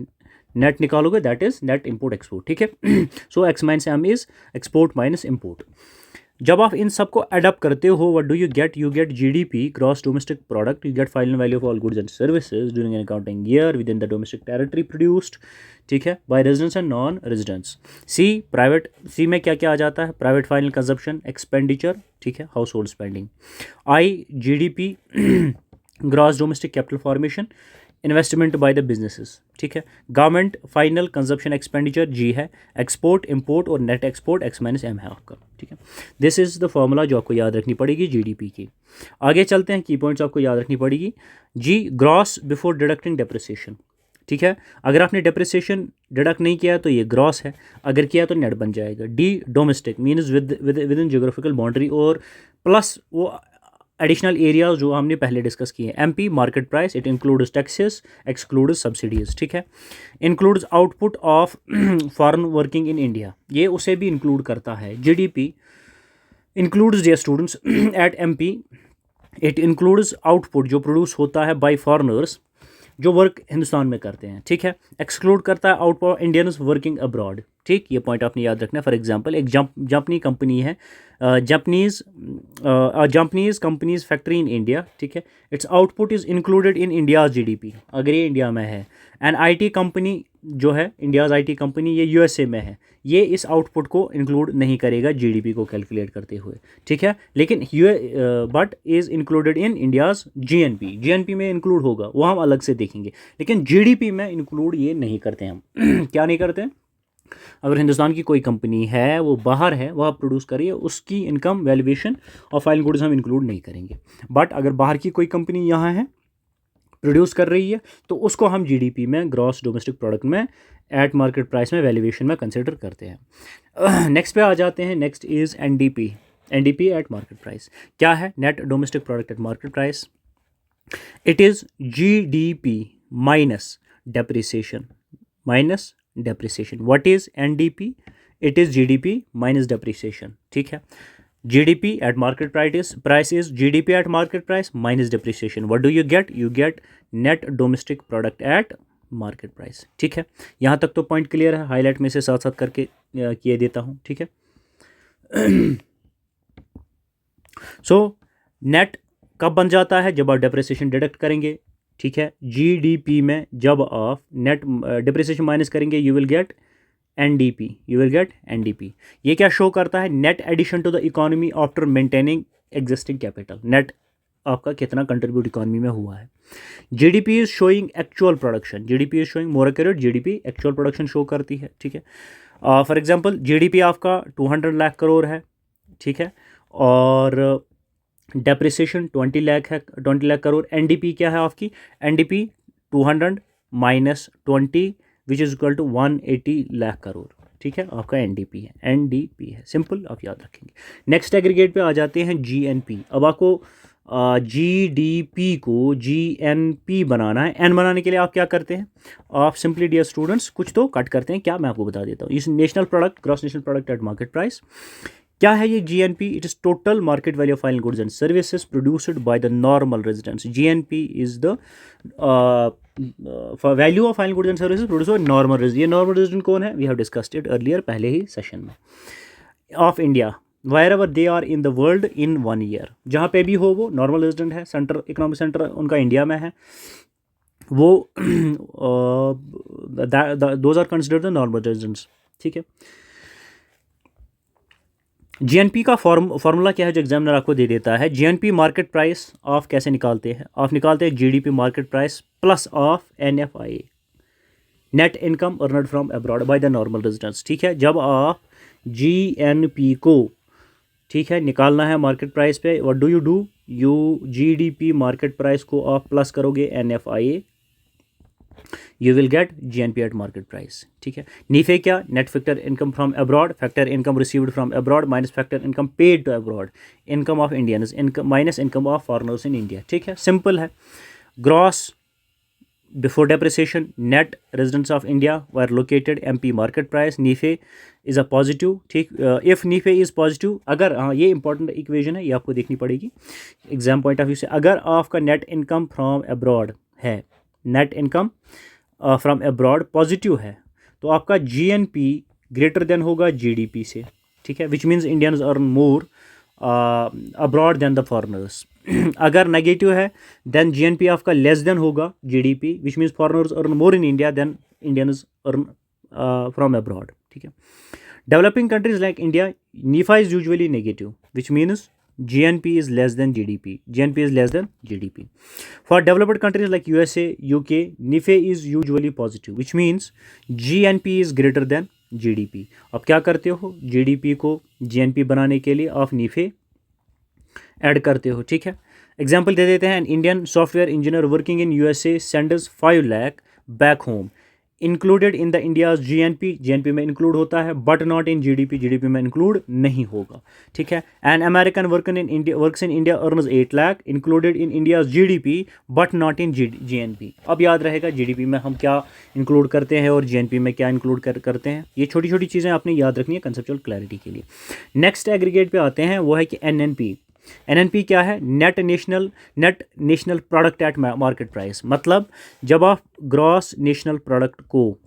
S1: नेट निकालोगे, that is net import export, ठीक है। So X minus M is export minus import. जब आप इन सबको अडॉप्ट करते हो, what do you get GDP, gross domestic product, you get final value of all goods and services during an accounting year within the domestic territory produced, ठीक है, by residents and non residents. C में क्या क्या आ जाता है, प्राइवेट फाइनल कंजप्शन एक्सपेंडिचर, ठीक है, households spending. I GDP gross domestic capital formation, investment by the businesses, ठीक है। Government final consumption expenditure G है, एक्सपोर्ट इम्पोर्ट और net export X minus M है आपका, ठीक है। दिस इज़ द फॉर्मूला जो आपको याद रखनी पड़ेगी जीडीपी की। आगे चलते हैं, की पॉइंट्स आपको याद रखनी पड़ेगी। जी, ग्रॉस बिफोर डिडक्टिंग डेप्रिसिएशन, ठीक है। अगर आपने डेप्रिसिएशन डिडक्ट नहीं किया तो ये ग्रॉस है, अगर किया तो नेट बन जाएगा। D, domestic means within geographical boundary और प्लस वो एडिशनल एरियाज जो हमने पहले डिस्कस किए हैं। MP market price, it includes taxes, excludes subsidies, ठीक है। Includes output of foreign working in India, ये उसे भी इंक्लूड करता है। GDP includes dear students at MP, it includes output जो प्रोड्यूस होता है बाय फॉरेनर्स जो वर्क हिंदुस्तान में करते हैं, ठीक है। एक्सक्लूड करता है आउटपुट इंडियंस वर्किंग अब्रॉड, ठीक, ये पॉइंट आपने याद रखना है। फॉर एग्जांपल एक जापानी कंपनी है, Japanese companies factory in India, ठीक है, it's output is included in India's GDP, अगर ये इंडिया में है। एंड आईटी कंपनी जो है, इंडियाज़ आईटी कंपनी, ये यूएसए में है, ये इस आउटपुट को इंक्लूड नहीं करेगा जीडीपी को कैलकुलेट करते हुए, ठीक है। लेकिन but is included in India's GNP, GNP में इंक्लूड होगा, वो हम अलग से देखेंगे, लेकिन जीडीपी में इंक्लूड ये नहीं करते हम। क्या नहीं करते हैं? अगर हिंदुस्तान की कोई कंपनी है, वो बाहर है, वह प्रोड्यूस कर रही है, उसकी इनकम वैल्यूएशन और फाइनल गुड्स हम इंक्लूड नहीं करेंगे। बट अगर बाहर की कोई कंपनी यहाँ है, प्रोड्यूस कर रही है, तो उसको हम जीडीपी में, ग्रॉस डोमेस्टिक प्रोडक्ट में, एट मार्केट प्राइस में, वैल्यूएशन में कंसिडर करते हैं। नेक्स्ट पे आ जाते हैं। Next is NDP, NDP at market price क्या है? Net domestic product at market price. It is GDP minus depreciation, minus depreciation. What is NDP? It is GDP minus depreciation, ठीक है। GDP at market price is GDP at market price minus depreciation. What do you get? You get net domestic product at market price, ठीक है। यहाँ तक तो पॉइंट क्लियर है, हाईलाइट में से साथ साथ करके किए देता हूँ, ठीक है। सो नेट कब बन जाता है? जब आप डेप्रिसिएशन डिडक्ट करेंगे, ठीक है। जीडीपी में जब आप नेट डिप्रिसिएशन माइनस करेंगे, you will get NDP, you will get NDP. ये क्या शो करता है? Net addition to the economy after maintaining existing capital. Net आपका कितना कंट्रीब्यूट इकोनॉमी में हुआ है। GDP is showing actual production, GDP is showing more accurate, GDP actual production show करती है, ठीक है। फॉर एग्जांपल जीडीपी आपका 200 लाख करोड़ है, ठीक है, और डेप्रिसिएशन 20 लाख है, 20 लाख करोड़। एनडीपी क्या है आपकी? NDP 200 minus 20 which is equal to 180 lakh crore, ठीक है, आपका एनडीपी है, एनडीपी है, सिंपल, आप याद रखेंगे। नेक्स्ट एग्रीगेट पे आ जाते हैं जीएनपी। अब आपको जीडीपी को जीएनपी बनाना है। एन बनाने के लिए आप क्या करते हैं? आप सिंपली डियर स्टूडेंट्स कुछ तो कट करते हैं, क्या मैं आपको बता देता हूँ। इस national product, gross national product at market price क्या है ये? GNP, it is total market value of final goods and services produced by the normal residents. GNP is the value of final goods and services produced by normal resident. ये नॉर्मल रेजिडेंट कौन है? We have discussed it earlier, पहले ही सेशन में। Of India wherever they are in the world in 1 year, जहाँ पे भी हो वो नॉर्मल रेजिडेंट है, सेंटर इकोनॉमिक सेंटर उनका इंडिया में है, वो those are considered the normal residents, ठीक है। जीएनपी का फॉर्मूला क्या है जो एग्जामिनर आपको दे देता है? जीएनपी मार्केट प्राइस ऑफ कैसे निकालते हैं? आप निकालते हैं GDP market price plus of NFI, net income earned from abroad bye the normal residents, ठीक है। जब आप जीएनपी को, ठीक है, निकालना है मार्केट प्राइस पे, what do? You GDP market price को आप प्लस करोगे NFI, you will get GNP at market price, ठीक है। नीफे क्या? Net factor income from abroad, factor income received from abroad minus factor income paid to abroad, income of Indians income minus income of foreigners in India, ठीक है, सिंपल है। Gross Before depreciation, net residents of India were located MP market price. NIFE is a positive, ठीक. If NIFE is positive, अगर हाँ ये इंपॉर्टेंट इक्वेशन है, ये आपको देखनी पड़ेगी एग्जाम पॉइंट ऑफ व्यू से. अगर आपका नेट इनकम फ्रॉम अब्रॉड है, net income from abroad positive है, तो आपका GNP ग्रेटर देन होगा GDP से, ठीक है, which means Indians earn more abroad than the foreigners. अगर नेगेटिव है देन GNP आपका लेस देन होगा GDP, which means foreigners earn more in India than Indians earn from abroad, ठीक है. Developing countries like India, NIFA is usually negative, which means GNP is less than GDP. GNP is less than GDP. For developed countries like USA, UK, NIFE is usually positive, which means GNP is greater than GDP. अब क्या करते हो, GDP को GNP बनाने के लिए आप NIFE ऐड करते हो, ठीक है. एग्जाम्पल दे देते हैं. Indian software engineer working in USA senders 5 lakh back home, included in the India's GNP में इंक्लूड होता है, बट नॉट इन GDP में इंक्लूड नहीं होगा, ठीक है. An American working in India works in India earns 8 lakh, included in India's GDP but not in GNP. अब याद रहेगा GDP में हम क्या इंक्लूड करते हैं और GNP में क्या इंक्लूड करते हैं. ये छोटी छोटी चीज़ें आपने याद रखनी है कंसेप्चुअल क्लैरिटी के लिए. नेक्स्ट एग्रीगेट पे आते हैं, वो है कि NNP क्या है, net national product at market price. मतलब जब आप ग्रॉस नेशनल प्रोडक्ट को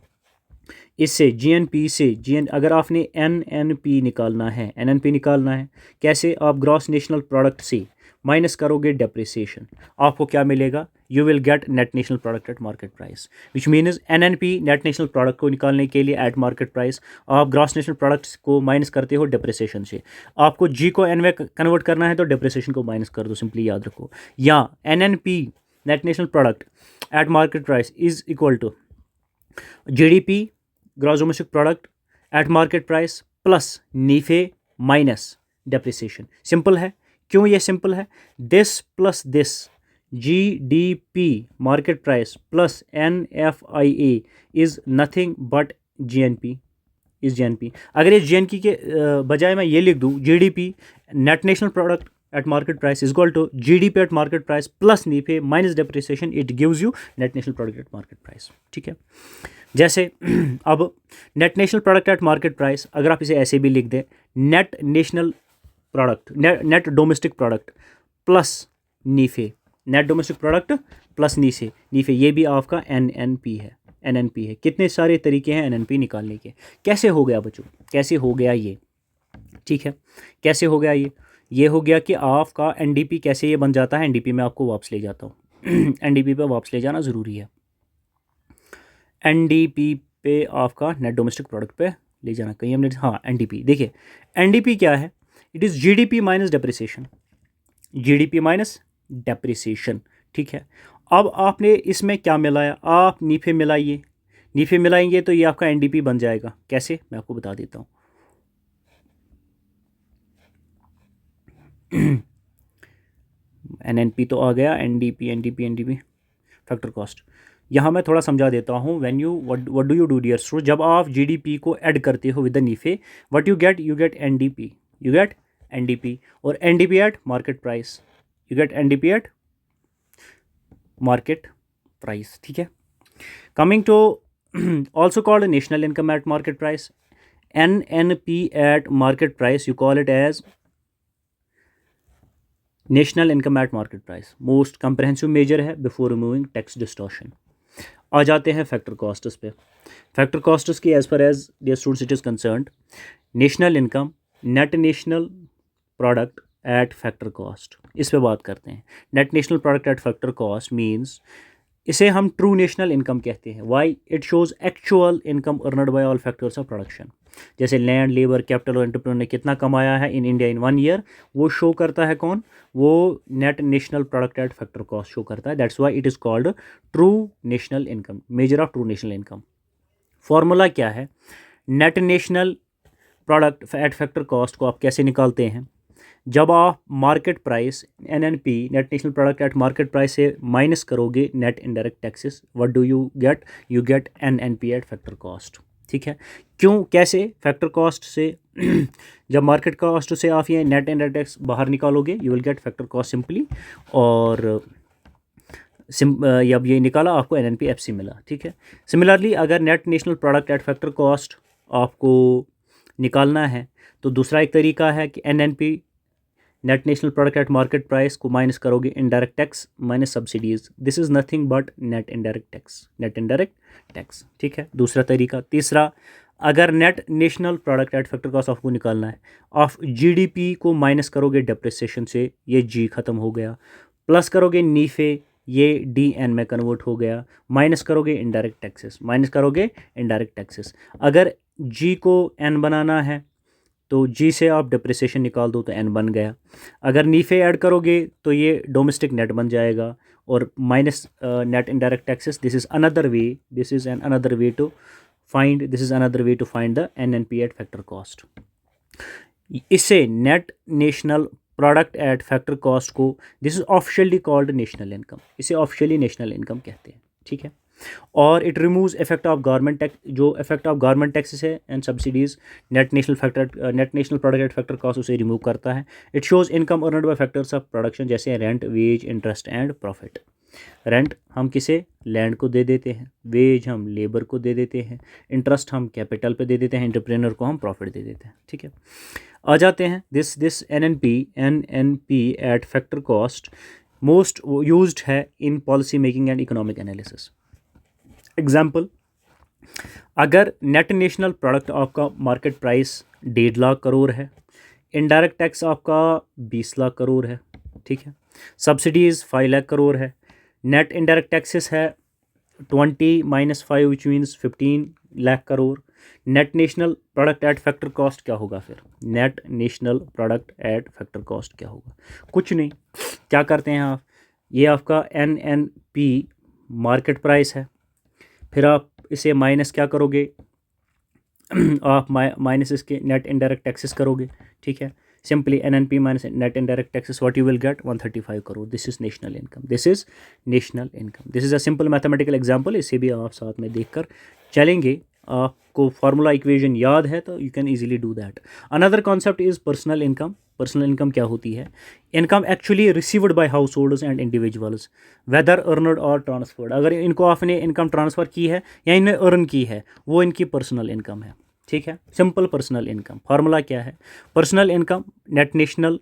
S1: इससे GNP से अगर आपने NNP निकालना है, कैसे, आप ग्रॉस नेशनल प्रोडक्ट से माइनस करोगे डेप्रिसिएशन, आपको क्या मिलेगा, you will get net national product at market price, which means NNP net national product को निकालने के लिए एट मार्केट प्राइस आप ग्रॉस नेशनल प्रोडक्ट्स को माइनस करते हो डेप्रिसिएशन से. आपको G को N में कन्वर्ट करना है तो डेप्रिसिएशन को माइनस कर दो, सिंपली याद रखो. या NNP net national product at market price is equal to GDP gross domestic product at market price plus NIFE minus depreciation. Simple है. क्यों ये सिंपल है, this plus this GDP market price plus NFIA is nothing but GNP. अगर ये GNP के बजाय मैं ये लिख दूँ GDP net national product at market price is equal to GDP at market price plus NIFE minus depreciation, it gives you net national product at market price, ठीक है. जैसे अब net national product at market price अगर आप इसे ऐसे भी लिख दें, net national product net domestic product plus NIFE, net domestic product plus NIFE, ये भी आपका NNP है. कितने सारे तरीके हैं NNP निकालने के. कैसे हो गया बच्चों, कैसे हो गया ये, ठीक है, कैसे हो गया ये हो गया कि आपका NDP कैसे ये बन जाता है. NDP में आपको वापस ले जाता हूँ. NDP पे वापस ले जाना ज़रूरी है. NDP पे आपका नेट डोमेस्टिक प्रोडक्ट पे ले जाना, कहीं हमने, हाँ NDP देखिए, NDP क्या है, it is GDP minus depreciation, ठीक है. अब आपने इसमें क्या मिलाया, आप NIFE मिलाएंगे तो ये आपका NDP बन जाएगा. कैसे, मैं आपको बता देता हूँ. NNP तो आ गया, NDP फैक्टर कॉस्ट. यहाँ मैं थोड़ा समझा देता हूँ. When you what do you do dear student, जब आप GDP को ऐड करते हो with the NIFE, what you get NDP और NDP एट मार्केट प्राइस, ठीक है. Coming to also called national income at market price, NNP at market price, you call it as national income at market price. Most comprehensive measure है बिफोर रिमूविंग टैक्स डिस्टॉर्शन. आ जाते हैं फैक्टर कॉस्ट्स पे. फैक्टर कॉस्ट्स की as far as dear students it is concerned, national income net national product at factor cost, इस पे बात करते हैं. Net national product at factor cost means, इसे हम ट्रू नेशनल इनकम कहते हैं. Why, it shows actual income earned by all factors of production. जैसे लैंड, लेबर, कैपिटल और एंटरप्रेन्योर ने कितना कमाया है इन इंडिया इन 1 ईयर, वो शो करता है कौन, वो net national product at factor cost show करता है. That's why it is called true national income, measure of true national income. Formula क्या है, net national product at factor cost को आप कैसे निकालते हैं, जब आप market price NNP net national product at market price से माइनस करोगे net indirect taxes, what do you get NNP at factor cost, ठीक है. क्यों, कैसे, फैक्टर कॉस्ट से जब मार्केट कॉस्ट से आप ये नेट इनडायरेक्ट टैक्स बाहर निकालोगे, you will gate factor cost simply. और अब ये निकाला, आपको NNP-FC मिला, ठीक है। सिमिलरली अगर net national product at factor cost आपको निकालना है तो दूसरा एक तरीका है कि NNP net national product at market price को माइनस करोगे indirect tax minus subsidies, this is nothing but net indirect tax, net indirect tax, ठीक है, दूसरा तरीका। तीसरा, अगर net national product at factor cost आपको निकालना है, ऑफ GDP को माइनस करोगे डेप्रिसिएशन से, ये G ख़त्म हो गया, प्लस करोगे नीफे, ये DN में कन्वर्ट हो गया, माइनस करोगे इनडायरेक्ट टैक्सेस, माइनस करोगे इनडायरेक्ट टैक्सेस। अगर G को N बनाना है तो G से आप डिप्रिसिएशन निकाल दो तो N बन गया। अगर नीफे ऐड करोगे तो ये डोमेस्टिक नेट बन जाएगा और minus net indirect taxes. This is another way, this is an another way to find, this is another way to find the NNP at factor cost. इसे net national product at factor cost को, this is officially called national income, इसे ऑफिशियली नेशनल इनकम कहते हैं, ठीक है। और it removes effect of government tax, जो इफेक्ट ऑफ गवर्नमेंट टैक्सेस है and subsidies, net national product at factor cost उसे रिमूव करता है। It shows income earned by factors of production, जैसे rent, wage, interest and profit. Rent हम किसे, लैंड को दे देते हैं, वेज हम लेबर को दे देते हैं, इंटरेस्ट हम कैपिटल पे दे देते हैं, एंटरप्रेन्योर को हम प्रॉफिट दे देते हैं, ठीक है। आ जाते हैं this NNP at factor cost most used है in policy making and economic analysis. Example, अगर नेट नेशनल प्रोडक्ट आपका मार्केट प्राइस 1.5 लाख करोड़ है, इनडायरेक्ट टैक्स आपका 20 लाख करोड़ है, ठीक है, सब्सिडीज़ 5 लाख करोड़ है, नेट इनडायरेक्ट टैक्सेस है 20 - 5 which means 15 lakh crore, net national product at factor cost क्या होगा फिर? Net national product at factor cost क्या होगा? कुछ नहीं, क्या करते हैं आप, ये आपका NNP मार्केट प्राइस है, फिर आप इसे माइनस क्या करोगे आप माइनस इसके नेट इनडायरेक्ट टैक्सेस करोगे, ठीक है। Simply NNP minus net indirect taxes, what you will gate 135 crore. This is national income, this is national income. This is a simple mathematical example, इसे भी आप साथ में देखकर चलेंगे। आपको फार्मूला इक्वेशन याद है तो you can easily do that. Another concept is personal income. Personal income क्या होती है? Income actually received by householders and individuals whether earned or transferred. अगर इनको आपने इनकम ट्रांसफ़र की है या इन्हें अर्न की है, वो इनकी पर्सनल इनकम है, ठीक है। सिंपल पर्सनल इनकम फार्मूला क्या है? Personal income net national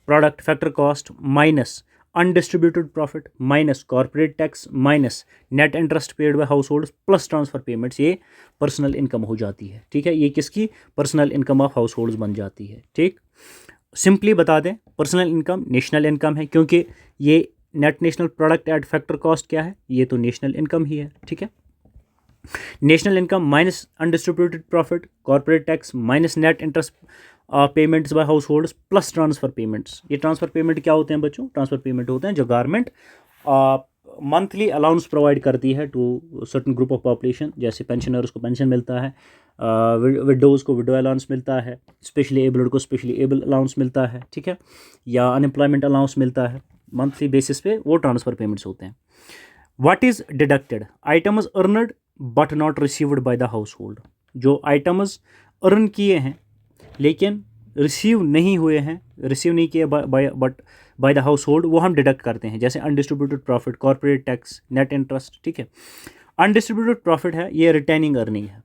S1: product factor cost minus undistributed profit minus corporate tax minus net interest paid by households plus transfer payments, ये पर्सनल इनकम हो जाती है, ठीक है। ये किसकी? Personal income of house holds बन जाती है, ठीक। सिंपली बता दें, पर्सनल इनकम नेशनल इनकम है, क्योंकि ये net national product at factor cost क्या है? ये तो नेशनल इनकम ही है, ठीक है। National income minus undistributed profit, corporate tax minus net interest payments by households plus transfer payments. ये ट्रांसफर पेमेंट क्या होते हैं बच्चों? ट्रांसफर पेमेंट होते हैं जो गवर्नमेंट मंथली अलाउंस प्रोवाइड करती है to certain group of population, जैसे पेंशनर्स को पेंशन मिलता है, विडोज़ को विडो अलाउंस मिलता है, स्पेशली एबल्ड को स्पेशली एबल अलाउंस मिलता है, ठीक है, या अनएम्प्लॉयमेंट अलाउंस मिलता है। मंथली बेसिस पे वो ट्रांसफ़र पेमेंट्स होते हैं। What is deducted? Items earned but not received by the house hold. जो आइटम्स अर्न किए हैं लेकिन रिसीव नहीं हुए हैं, रिसीव नहीं किए but by the households, वो हम डिडक्ट करते हैं, जैसे undistributed profit, corporate tax, net interest, ठीक है। अनडिस्ट्रीब्यूटेड प्रॉफिट है, ये रिटेनिंग अर्निंग है,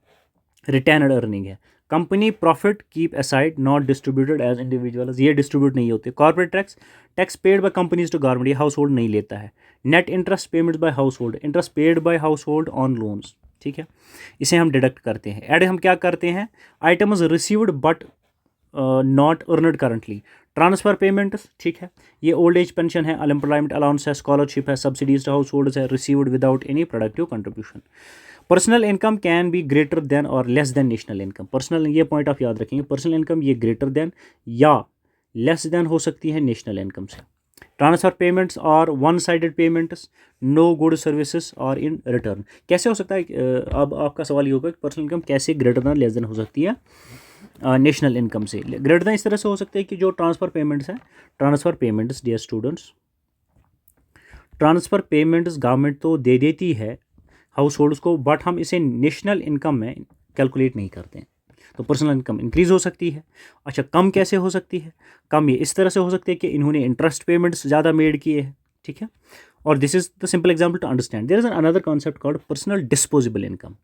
S1: रिटेनड अर्निंग है। Company profit keep aside not distributed as individuals, ये डिस्ट्रीब्यूट नहीं होते। Corporate tax, tax paid by companies to government, ये हाउस होल्ड नहीं लेता है। Net interest payments by households, interest paid by house hold on loans, ठीक है, इसे हम डिडक्ट करते हैं। ऐड हम क्या करते हैं? Items received but not earned currently, transfer payments, ठीक है, ये ओल्ड एज पेंशन है, अनएम्प्लॉयमेंट अलाउंस है, स्कॉलरशिप है, सब्सिडीज टू हाउस होल्ड्स है, received without any productive contribution. Personal income can be greater than or less than national income. Personal, ये पॉइंट आप याद रखेंगे, पर्सनल इनकम ये ग्रेटर देन या लेस देन हो सकती है नेशनल इनकम से। ट्रांसफर पेमेंट्स और one sided payments, no good services और इन रिटर्न। कैसे हो सकता है? अब आपका सवाल ये होगा कि पर्सनल इनकम कैसे ग्रेटर देन लेस देन हो सकती है नेशनल इनकम से? ग्रेटर देन इस तरह से हो सकते हैं कि जो ट्रांसफ़र पेमेंट्स हैं, transfer payments dear students, transfer payments government तो दे देती है हाउस होल्ड्स को, बट हम इसे नेशनल इनकम में कैलकुलेट नहीं करते हैं, तो पर्सनल इनकम इंक्रीज़ हो सकती है। अच्छा, कम कैसे हो सकती है? कम ये इस तरह से हो सकती है कि इन्होंने इंटरेस्ट पेमेंट्स ज़्यादा मेड किए हैं, ठीक है। और this is the simple example to understand. There is another concept called personal disposable income.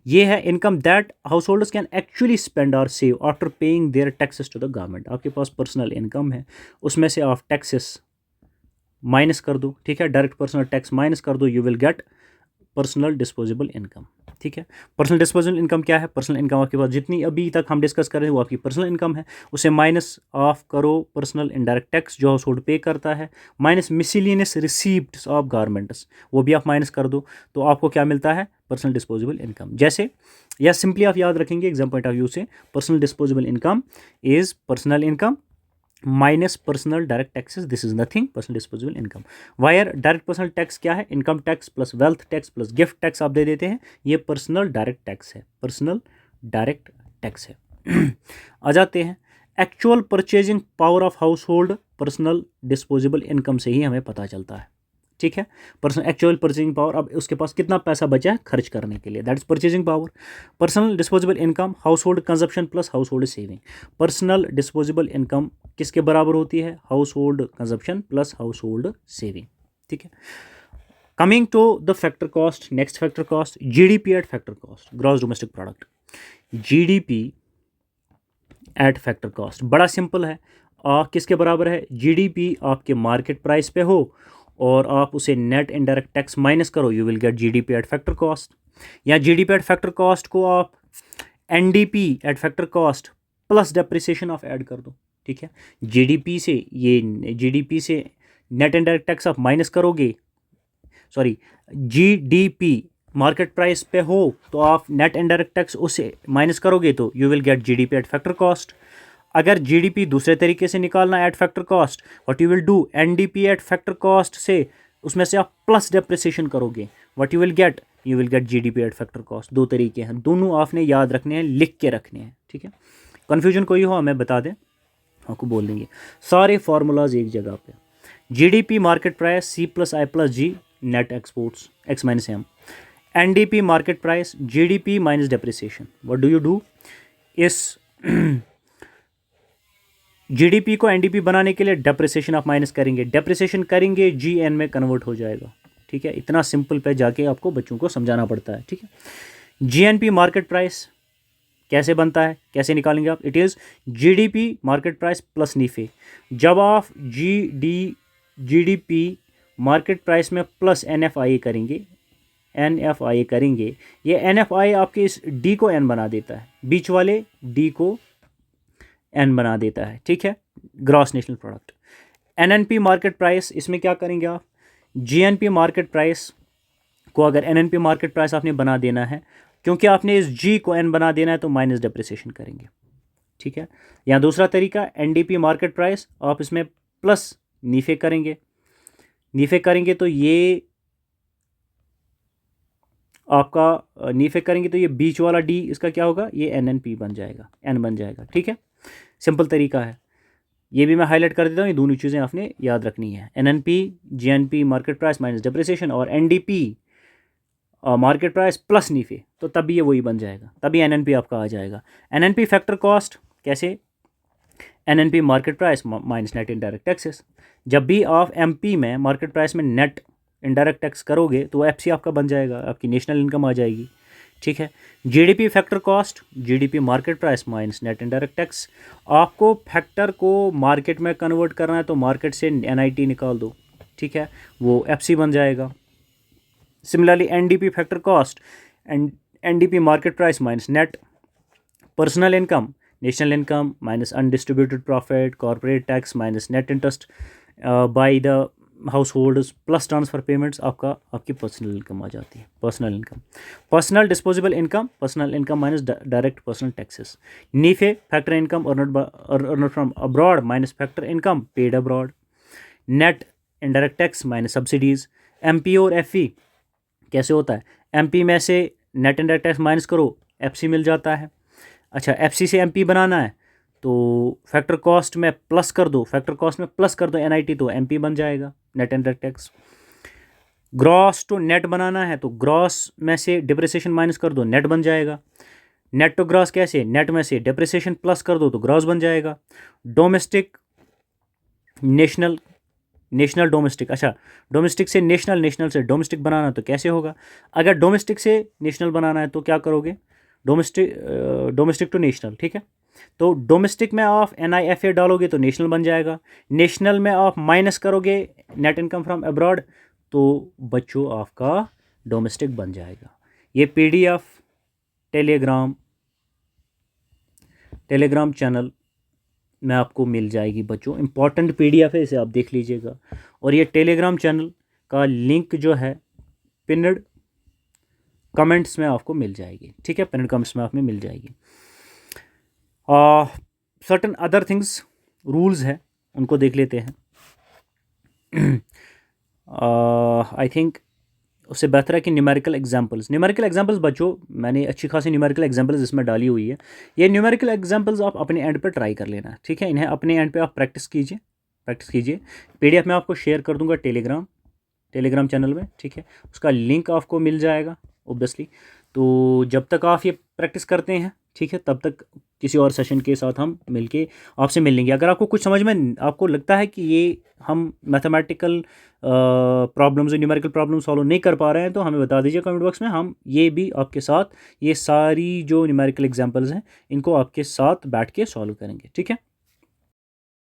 S1: ये है income that householders can actually spend और save after paying their taxes to the government. आपके पास पर्सनल इनकम है, उसमें से आप टैक्सेस माइनस कर दो, ठीक है, डायरेक्ट पर्सनल टैक्स माइनस कर दो, you will get personal disposable income, ठीक है। पर्सनल डिस्पोजेबल इनकम क्या है? पर्सनल इनकम आपके पास जितनी अभी तक हम डिस्कस कर रहे हैं वो आपकी पर्सनल इनकम है, उसे माइनस ऑफ करो पर्सनल इनडायरेक्ट टैक्स जो हाउस होल्ड पे करता है, minus miscellaneous receipts of garments, वो भी आप माइनस कर दो, तो आपको क्या मिलता है? Personal disposable income. जैसे या सिंपली आप याद रखेंगे एग्जाम पॉइंट ऑफ व्यू से, personal disposable income is personal income minus personal direct taxes, this is nothing personal disposable income. Wire direct personal tax क्या है? Income tax plus wealth tax plus gift tax आप दे देते हैं, ये पर्सनल डायरेक्ट टैक्स है, पर्सनल डायरेक्ट टैक्स है। आ जाते हैं actual purchasing power of house hold, personal disposable income से ही हमें पता चलता है, ठीक है। पर्सनल एक्चुअल परचेजिंग पावर, अब उसके पास कितना पैसा बचा है खर्च करने के लिए, that is purchasing power. Personal disposable income households consumption plus households saving. Personal disposable income किसके बराबर होती है? Households consumption plus households saving, ठीक है। Coming to the factor cost, next factor cost, GDP at factor cost, gross domestic product. GDP at factor cost बड़ा सिंपल है, किसके बराबर है? जीडीपी आपके मार्केट प्राइस पे हो और आप उसे नेट इनडायरेक्ट टैक्स माइनस करो, you will gate GDP at factor cost. या जीडीपी एट फैक्टर कॉस्ट को आप NDP at factor cost plus depreciation of add कर दो, ठीक है। जीडीपी से नेट इनडायरेक्ट टैक्स आप माइनस करोगे, सॉरी, जीडीपी मार्केट प्राइस पे हो तो आप नेट इनडायरेक्ट टैक्स उसे माइनस करोगे तो you will gate GDP at factor cost. अगर जीडीपी दूसरे तरीके से निकालना eight factor cost, what you will do, NDP at factor cost से उसमें से आप प्लस डेप्रिसिएशन करोगे, what you will gate, you will gate GDP at factor cost. दो तरीके हैं, दोनों आपने याद रखने हैं, लिख के रखने हैं, ठीक है। कन्फ्यूजन कोई हो हमें बता दें, आपको बोल देंगे सारे फार्मूलाज एक जगह पे। GDP market price C plus I plus G net exports X minus M. NDP market price GDP minus depreciation, what do you do, इस जीडीपी को एनडीपी बनाने के लिए डेप्रिसिएशन आप माइनस करेंगे, डेप्रिसिएशन करेंगे जीएन में कन्वर्ट हो जाएगा, ठीक है। इतना सिंपल पे जाके आपको बच्चों को समझाना पड़ता है, ठीक है। जीएनपी मार्केट प्राइस कैसे बनता है, कैसे निकालेंगे आप? It is GDP market price plus NFIA. जब आप जीडीपी मार्केट प्राइस में प्लस एनएफआई करेंगे, ये एनएफआई आपके इस डी को एन बना देता है, बीच वाले डी को एन बना देता है, ठीक है, gross national product. NNP market price, इसमें क्या करेंगे आप? जीएनपी मार्केट प्राइस को अगर एनएनपी मार्केट प्राइस आपने बना देना है, क्योंकि आपने इस जी को एन बना देना है तो माइनस डेप्रिसिएशन करेंगे, ठीक है। या दूसरा तरीका एनडीपी मार्केट प्राइस, आप इसमें प्लस नीफे करेंगे तो ये आपका नीफे करेंगे तो ये बीच वाला डी इसका क्या होगा, ये एनएनपी बन जाएगा, एन बन जाएगा, ठीक है। सिंपल तरीका है, ये भी मैं हाईलाइट कर देता हूँ, ये दोनों चीज़ें आपने याद रखनी है। NNP GNP market price minus depreciation और एनडीपी मार्केट प्राइस प्लस नीफे, तो तभी ये वही बन जाएगा, तभी एनएनपी आपका आ जाएगा। एनएनपी फैक्टर कॉस्ट कैसे? NNP market price minus net indirect taxes. जब भी आप एमपी में मार्केट प्राइस में नेट इनडायरेक्ट टैक्स करोगे तो एफसी आपका बन जाएगा, आपकी नेशनल इनकम आ जाएगी, ठीक है। GDP factor cost, GDP market price minus net indirect tax. आपको फैक्टर को मार्केट में कन्वर्ट करना है तो मार्केट से एनआईटी निकाल दो, ठीक है, वो एफसी बन जाएगा। Similarly NDP factor cost and NDP market price minus net personal income, national income minus undistributed profit, corporate tax minus net interest by the households plus transfer payments, आपकी पर्सनल इनकम आ जाती है, personal income. Personal disposable income, personal income minus direct personal taxes. NFIA factor income earned from abroad minus factor income paid abroad. Net indirect tax minus subsidies. MP और एफई कैसे होता है? एमपी में से नेट इनडायरेक्ट टैक्स माइनस करो, एफसी मिल जाता है। अच्छा, एफसी से एमपी बनाना है तो फैक्टर कॉस्ट में प्लस कर दो, एनआईटी तो एमपी बन जाएगा, net indirect tax. Gross to net बनाना है तो ग्रॉस में से डिप्रिसिएशन माइनस कर दो, नेट बन जाएगा। नेट टू ग्रॉस कैसे? नेट में से डिप्रिसिएशन प्लस कर दो तो ग्रॉस बन जाएगा। डोमेस्टिक नेशनल नेशनल डोमेस्टिक, अच्छा डोमेस्टिक से नेशनल, नेशनल से डोमेस्टिक बनाना तो कैसे होगा? अगर डोमेस्टिक से नेशनल बनाना है तो क्या करोगे? डोमेस्टिक टू नेशनल, ठीक है। तो डोमेस्टिक में आप NIFA डालोगे तो नेशनल बन जाएगा, नेशनल में आप माइनस करोगे नेट इनकम फ्रॉम अब्रॉड तो बच्चों आपका डोमेस्टिक बन जाएगा। ये PDF टेलीग्राम चैनल में आपको मिल जाएगी बच्चों, इंपॉर्टेंट PDF है, इसे आप देख लीजिएगा। और ये टेलीग्राम चैनल का लिंक जो है पिनड कमेंट्स में आपको मिल जाएगी, ठीक है, पिनड कमेंट्स में आप में मिल जाएगी। सर्टन अदर थिंग्स रूल्स है, उनको देख लेते हैं। आई थिंक उससे बेहतर है कि न्यूमेरिकल एग्जांपल्स बच्चों, मैंने अच्छी खासी न्यूमेरिकल एग्जांपल्स इसमें डाली हुई है। ये न्यूमेरिकल एग्जांपल्स आप अपने एंड पे ट्राई कर लेना, ठीक है, इन्हें अपने एंड पे आप प्रैक्टिस कीजिए। PDF में आपको शेयर कर दूंगा टेलीग्राम चैनल में, ठीक है, उसका लिंक आपको मिल जाएगा ऑब्वियसली। तो जब तक आप ये प्रैक्टिस करते हैं, ठीक है, तब तक किसी और सेशन के साथ हम मिलके आपसे मिल लेंगे। अगर आपको कुछ समझ में आपको लगता है कि ये हम मैथमेटिकल प्रॉब्लम्स और न्यूमेरिकल प्रॉब्लम सॉल्व नहीं कर पा रहे हैं तो हमें बता दीजिए कमेंट बॉक्स में, हम ये भी आपके साथ ये सारी जो न्यूमेरिकल एग्जांपल्स हैं इनको आपके साथ बैठ के सॉल्व करेंगे, ठीक है।